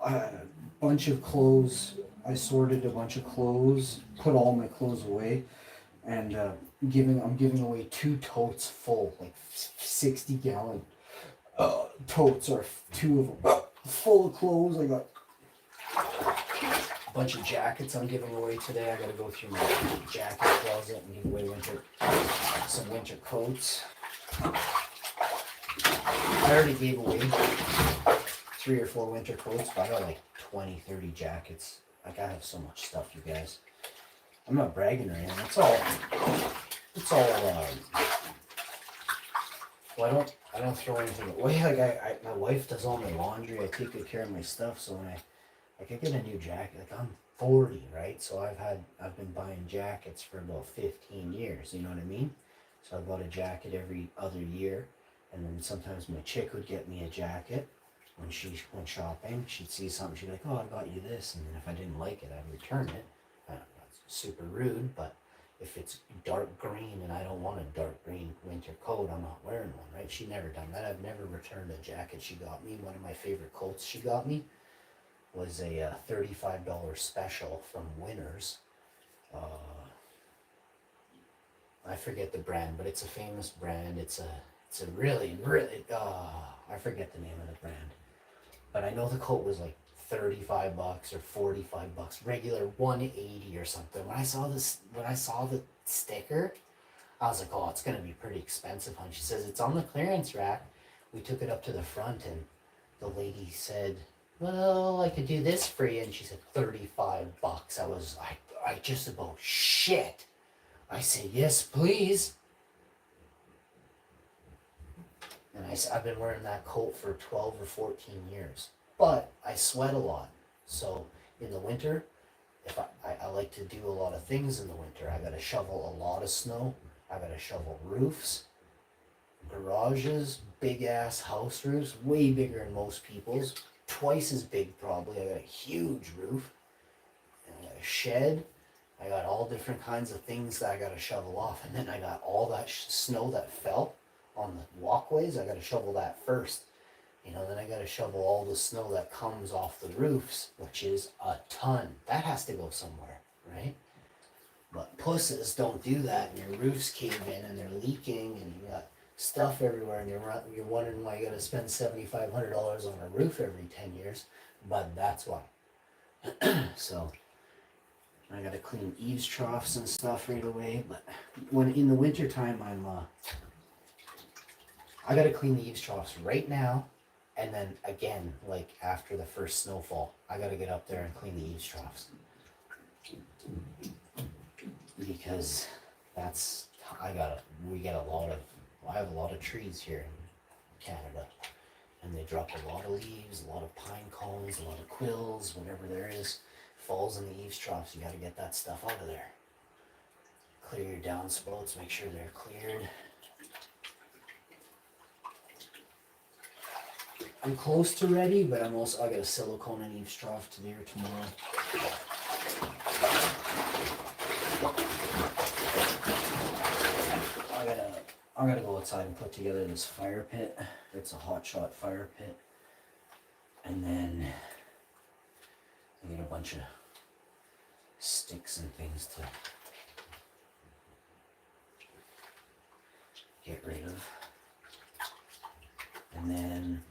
A bunch of clothes. I sorted a bunch of clothes, put all my clothes away, and I'm giving away 2 totes full, like 60-gallon totes, or 2 of them full of clothes. I got a bunch of jackets I'm giving away today. I gotta go through my jacket closet and give away some winter coats. I already gave away 3 or 4 winter coats, but I got like 20, 30 jackets. Like I have so much stuff, you guys. I'm not bragging or anything. It's all well, I don't throw anything away. Like my wife does all my laundry. I take good care of my stuff, so when I could get a new jacket. Like I'm 40, right? So I've been buying jackets for about 15 years, you know what I mean? So I bought a jacket every other year, and then sometimes my chick would get me a jacket when she went shopping. She'd see something, she'd be like, oh, I got you this, and then if I didn't like it, I'd return it. That's super rude, but if it's dark green and I don't want a dark green winter coat, I'm not wearing one, right? She never done that. I've never returned a jacket she got me. One of my favorite coats she got me was a $35 special from Winners. I forget the brand, but it's a famous brand. It's a really, really, I forget the name of the brand. But I know the coat was like $35 or $45, regular $180 or something. When I saw the sticker, I was like, oh, it's gonna be pretty expensive, hon. She says, it's on the clearance rack. We took it up to the front and the lady said, well, I could do this for you. And she said, $35. I just about shit. I said, yes, please. And I've been wearing that coat for 12 or 14 years. But I sweat a lot. So in the winter, if I like to do a lot of things in the winter. I gotta shovel a lot of snow. I gotta shovel roofs, garages, big ass house roofs, way bigger than most people's. Twice as big probably. I got a huge roof. And I got a shed. I got all different kinds of things that I gotta shovel off. And then I got all that snow that fell on the walkways. I gotta shovel that first. You know, then I gotta shovel all the snow that comes off the roofs, which is a ton. That has to go somewhere, right? But pusses don't do that, and your roofs cave in and they're leaking, and you got stuff everywhere, and you're wondering why you gotta spend $7,500 on a roof every 10 years. But that's why. So I gotta clean eaves troughs and stuff right away. But when in the winter time, I gotta clean the eaves troughs right now. And then again, like after the first snowfall, I gotta get up there and clean the eaves troughs. Because I have a lot of trees here in Canada. And they drop a lot of leaves, a lot of pine cones, a lot of quills, whatever there is, falls in the eaves troughs. You gotta get that stuff out of there. clear your downspouts, make sure they're cleared. I'm close to ready, but I got a silicone and eaves trough today or tomorrow. I gotta go outside and put together this fire pit. It's a hot shot fire pit. And then I get a bunch of sticks and things to get rid of. And then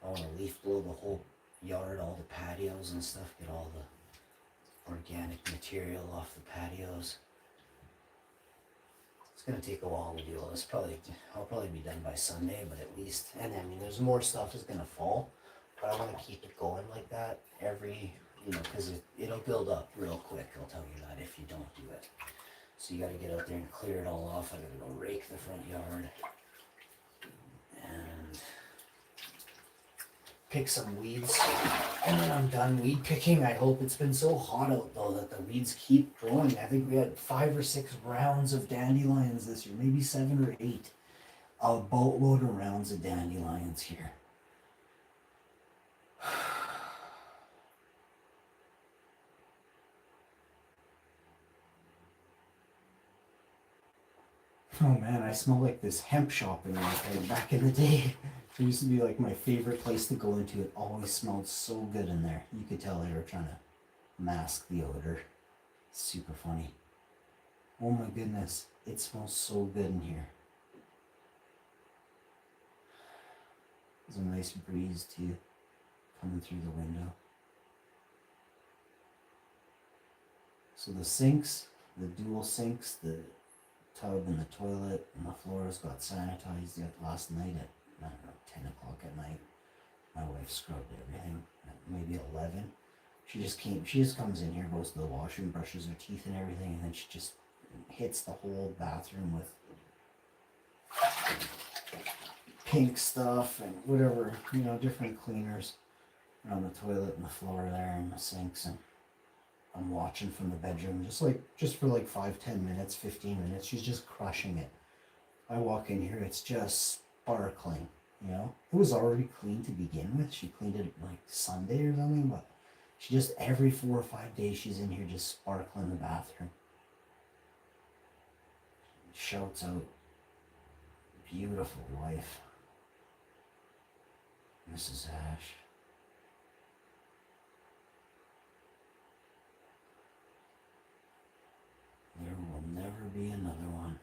I want to leaf blow the whole yard, all the patios and stuff, get all the organic material off the patios. It's gonna take a while to do all this. I'll probably be done by Sunday, but at least, and I mean, there's more stuff that's gonna fall, but I want to keep it going like that because it'll build up real quick. I'll tell you that if you don't do it. So you got to get out there and clear it all off. I gotta go rake the front yard and pick some weeds, and then I'm done weed picking. I hope. It's been so hot out though that the weeds keep growing. I think we had 5 or 6 rounds of dandelions this year, maybe 7 or 8. A boatload of rounds of dandelions here. Oh man, I smell like this hemp shop in there back in the day. It used to be like my favorite place to go into. It always smelled so good in there. You could tell they were trying to mask the odor. Super funny. Oh my goodness, it smells so good in here. There's a nice breeze too, coming through the window. So the sinks, the dual sinks, the tub and the toilet and the floors got sanitized last night at, I don't know, 10 o'clock at night. My wife scrubbed everything at maybe 11. She just comes in here, goes to the washroom, brushes her teeth and everything, and then she just hits the whole bathroom with pink stuff and whatever, different cleaners around the toilet and the floor there and the sinks. And I'm watching from the bedroom, just for like 5-10 minutes, 15 minutes. She's just crushing it. I walk in here, it's just sparkling. It was already clean to begin with. She cleaned it like Sunday or something, but she just every 4 or 5 days she's in here just sparkling the bathroom. Shouts out, beautiful wife, Mrs. Ash. There will never be another one.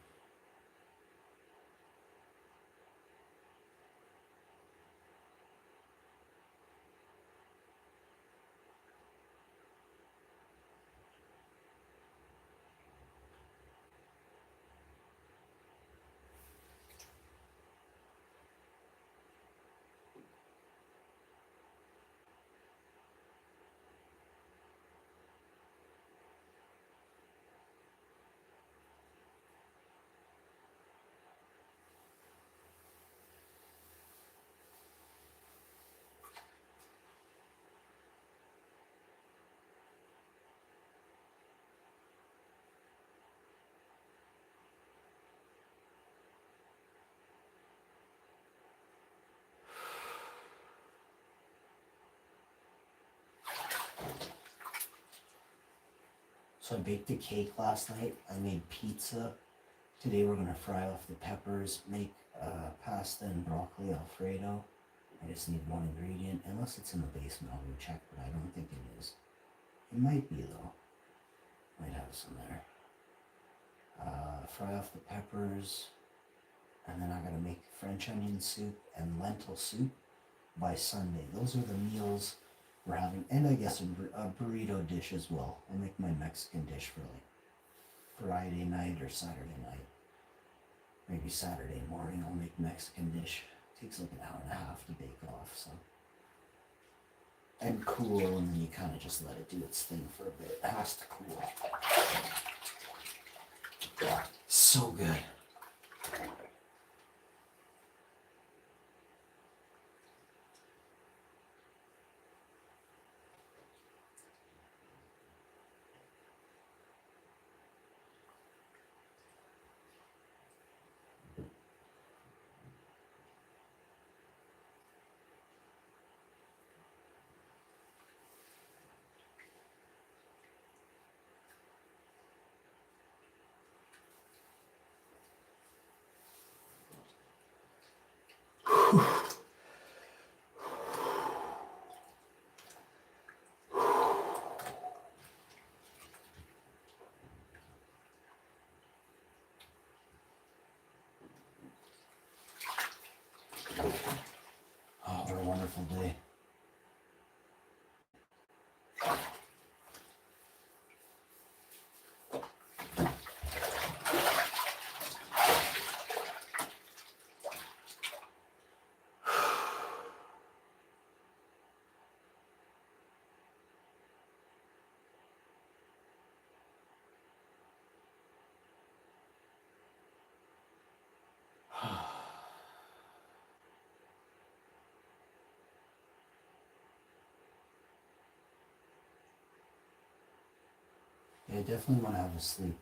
So I baked a cake last night. I made pizza. Today we're gonna fry off the peppers, make pasta and broccoli Alfredo. I just need one ingredient, unless it's in the basement. I'll go check, but I don't think it is. It might be though. Might have some there. Fry off the peppers, and then I gotta make French onion soup and lentil soup by Sunday. Those are the meals we're having, and I guess a burrito dish as well. I'll make my Mexican dish for like Friday night or Saturday night. Maybe Saturday morning I'll make Mexican dish. Takes like an hour and a half to bake off, so. And cool, and then you kind of just let it do its thing for a bit. It has to cool. So good. I definitely want to have a sleep.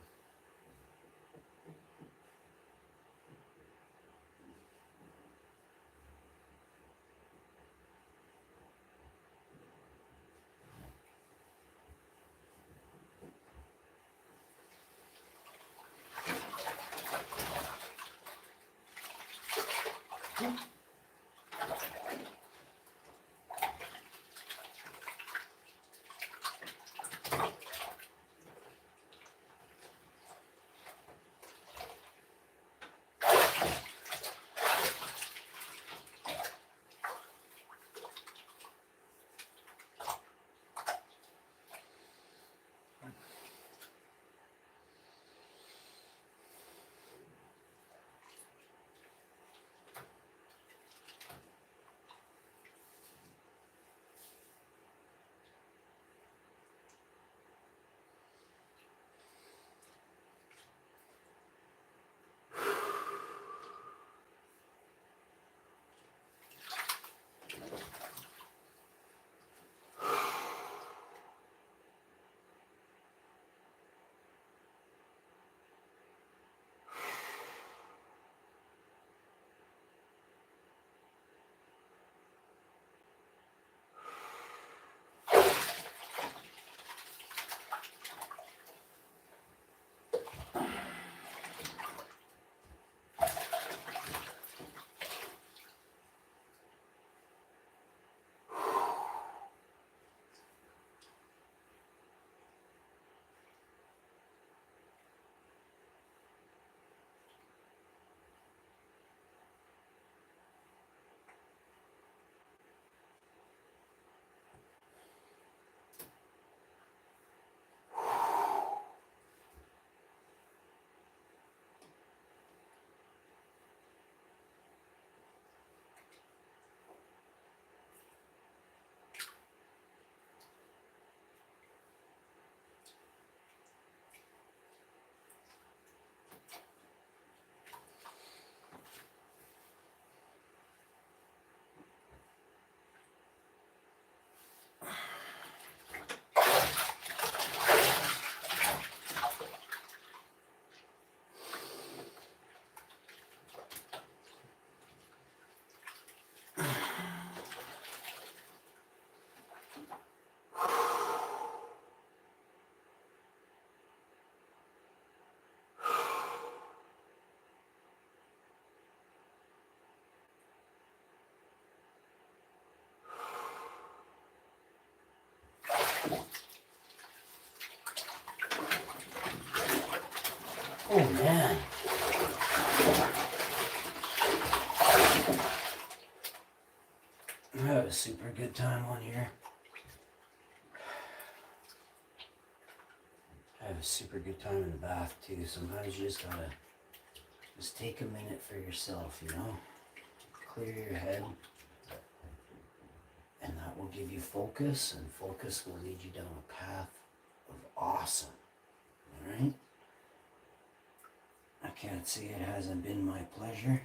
Oh man. I had a super good time on here. I have a super good time in the bath too. Sometimes you just gotta just take a minute for yourself, you know? Clear your head. And that will give you focus, and focus will lead you down a path of awesome. Alright? I can't say it hasn't been my pleasure.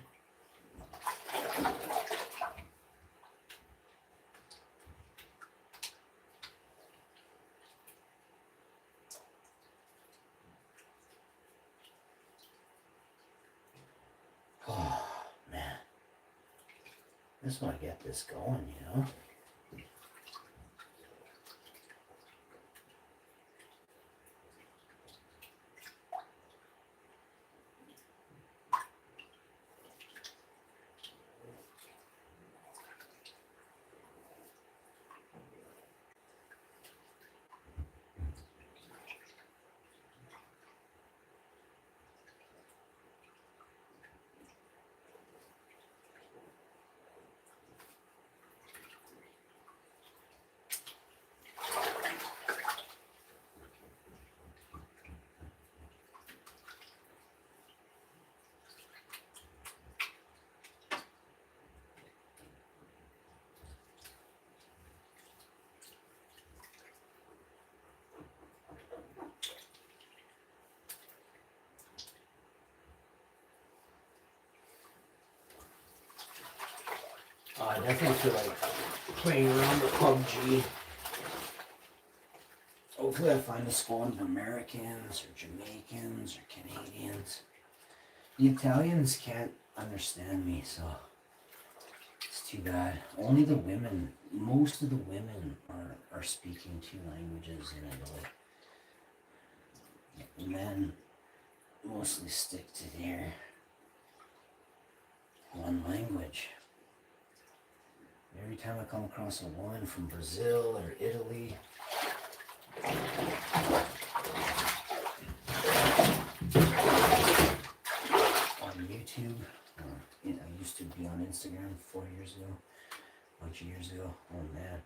Oh, man. Just want to get this going, you know? I definitely feel like playing around with PUBG. Oh, Hopefully I find a squad of Americans or Jamaicans or Canadians. The Italians can't understand me, so it's too bad. Only the women, most of the women are speaking 2 languages in Italy. The men mostly stick to their 1 language. Every time I come across a woman from Brazil or Italy, on YouTube, or I used to be on Instagram 4 years ago, a bunch of years ago. Oh man,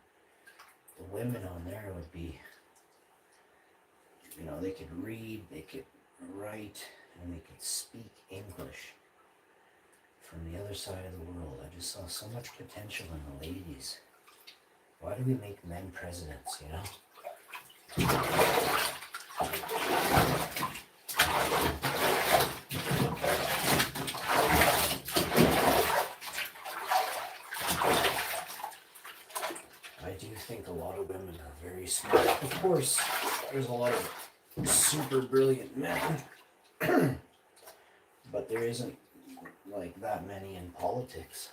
the women on there would be, they could read, they could write, and they could speak English from the other side of the world. I just saw so much potential in the ladies. Why do we make men presidents, I do think a lot of women are very smart. Of course, there's a lot of super brilliant men, but there isn't like that many in politics,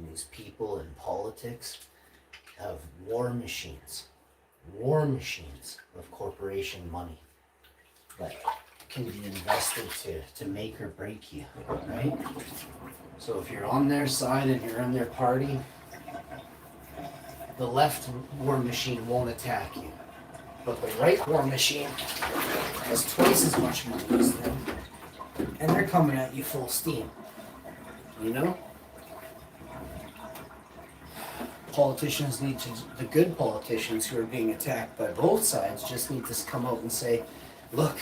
These people in politics have war machines of corporation money that can be invested to make or break you, right? So if you're on their side and you're on their party, the left war machine won't attack you. But the right war machine has twice as much money as them, and they're coming at you full steam, Politicians need to, the good politicians who are being attacked by both sides just need to come out and say, look,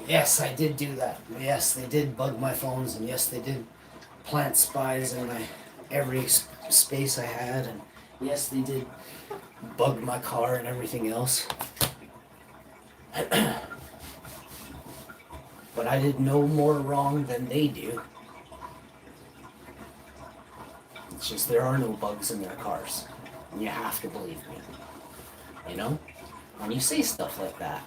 yes, I did do that. Yes, they did bug my phones, and yes, they did plant spies in every space I had, and yes, they did bug my car and everything else. But I did no more wrong than they do. It's just there are no bugs in their cars. And you have to believe me. When you say stuff like that,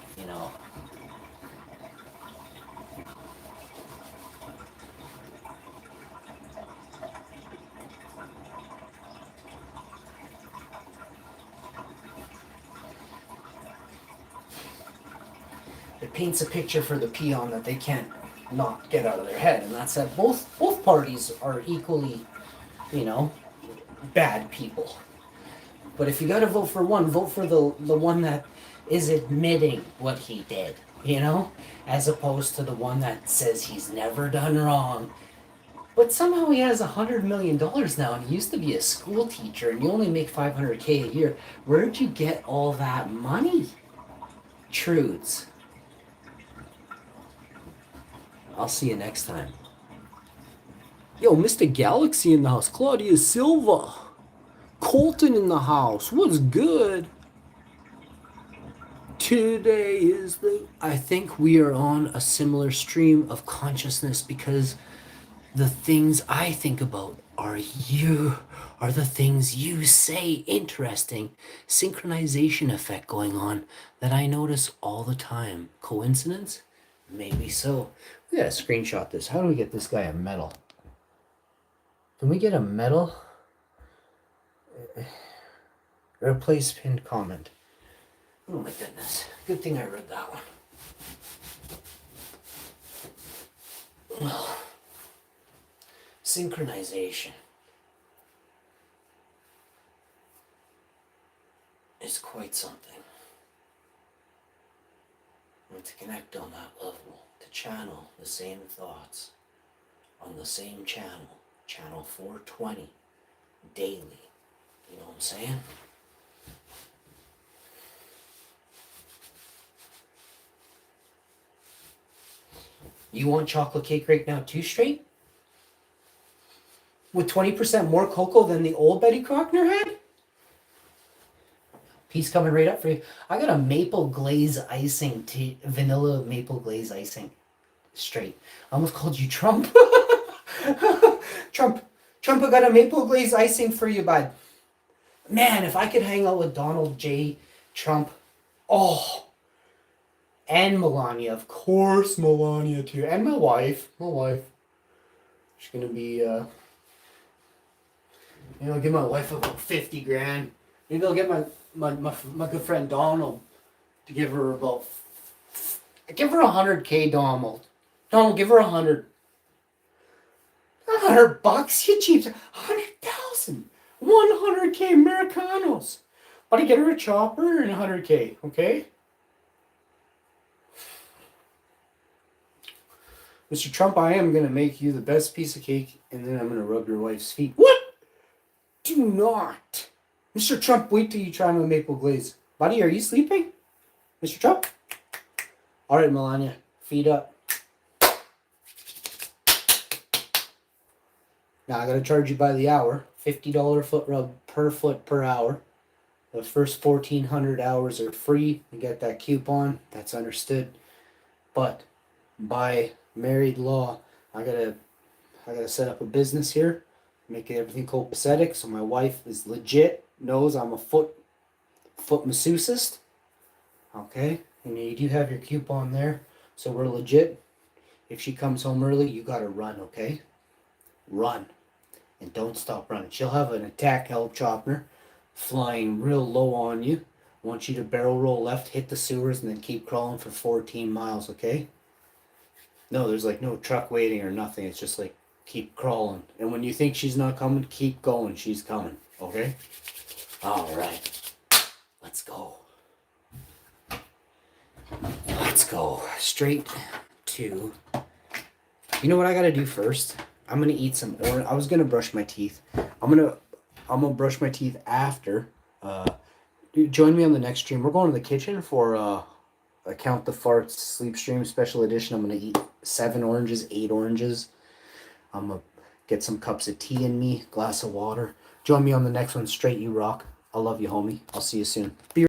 It paints a picture for the peon that they can't not get out of their head, and that's that both parties are equally, bad people. But if you gotta vote for one, vote for the one that is admitting what he did, as opposed to the one that says he's never done wrong. But somehow he has $100 million now, and he used to be a school teacher, and you only make $500K a year. Where'd you get all that money, Trudes? I'll see you next time. Yo, Mr. Galaxy in the house. Claudia Silva. Colton in the house. What's good? Today is I think we are on a similar stream of consciousness, because the things I think about are the things you say. Interesting synchronization effect going on that I notice all the time. Coincidence? Maybe so. We gotta screenshot this. How do we get this guy a medal? Can we get a medal? Replace pinned comment. Oh my goodness. Good thing I read that one. Well, synchronization is quite something. And to connect on that level, to channel the same thoughts on the same channel, channel 420, daily. You know what I'm saying? You want chocolate cake right now too, Straight? with 20% more cocoa than the old Betty Crocker had. Piece coming right up for you. I got a maple glaze icing, vanilla maple glaze icing. Straight. I almost called you Trump. Trump, I got a maple glaze icing for you, bud. Man, if I could hang out with Donald J. Trump, oh, and Melania, of course, Melania too, and my wife. She's gonna be, give my wife about 50 grand. Maybe I'll get my good friend Donald to give her give her 100K, Donald. Donald, give her 100. $100, you cheap. 100,000. 100K Americanos. Buddy, get her a chopper and 100K, okay? Mr. Trump, I am going to make you the best piece of cake, and then I'm going to rub your wife's feet. What? Do not. Mr. Trump, wait till you try my maple glaze. Buddy, are you sleeping? Mr. Trump? All right, Melania, feet up. Now I got to charge you by the hour. $50 foot rub per foot per hour. The first 1,400 hours are free. You get that coupon. That's understood. But by married law, I gotta set up a business here, make everything copacetic. So my wife is legit, knows I'm a foot masseuseist. Okay, and you do have your coupon there, so we're legit. If she comes home early, you gotta run. Okay, run, and don't stop running. She'll have an attack helicopter flying real low on you. I want you to barrel roll left, hit the sewers, and then keep crawling for 14 miles. Okay. No, there's like no truck waiting or nothing. It's just like keep crawling. And when you think she's not coming, keep going. She's coming. Okay? All right. Let's go. Let's go straight to... You know what I got to do first? I'm going to eat some orange. I was going to brush my teeth. I'm going to brush my teeth after. Join me on the next stream. We're going to the kitchen for... I Count the Farts Sleep Stream Special Edition. I'm going to eat 7 oranges, 8 oranges. I'm going to get some cups of tea in me, glass of water. Join me on the next one. Straight you rock. I love you, homie. I'll see you soon. Be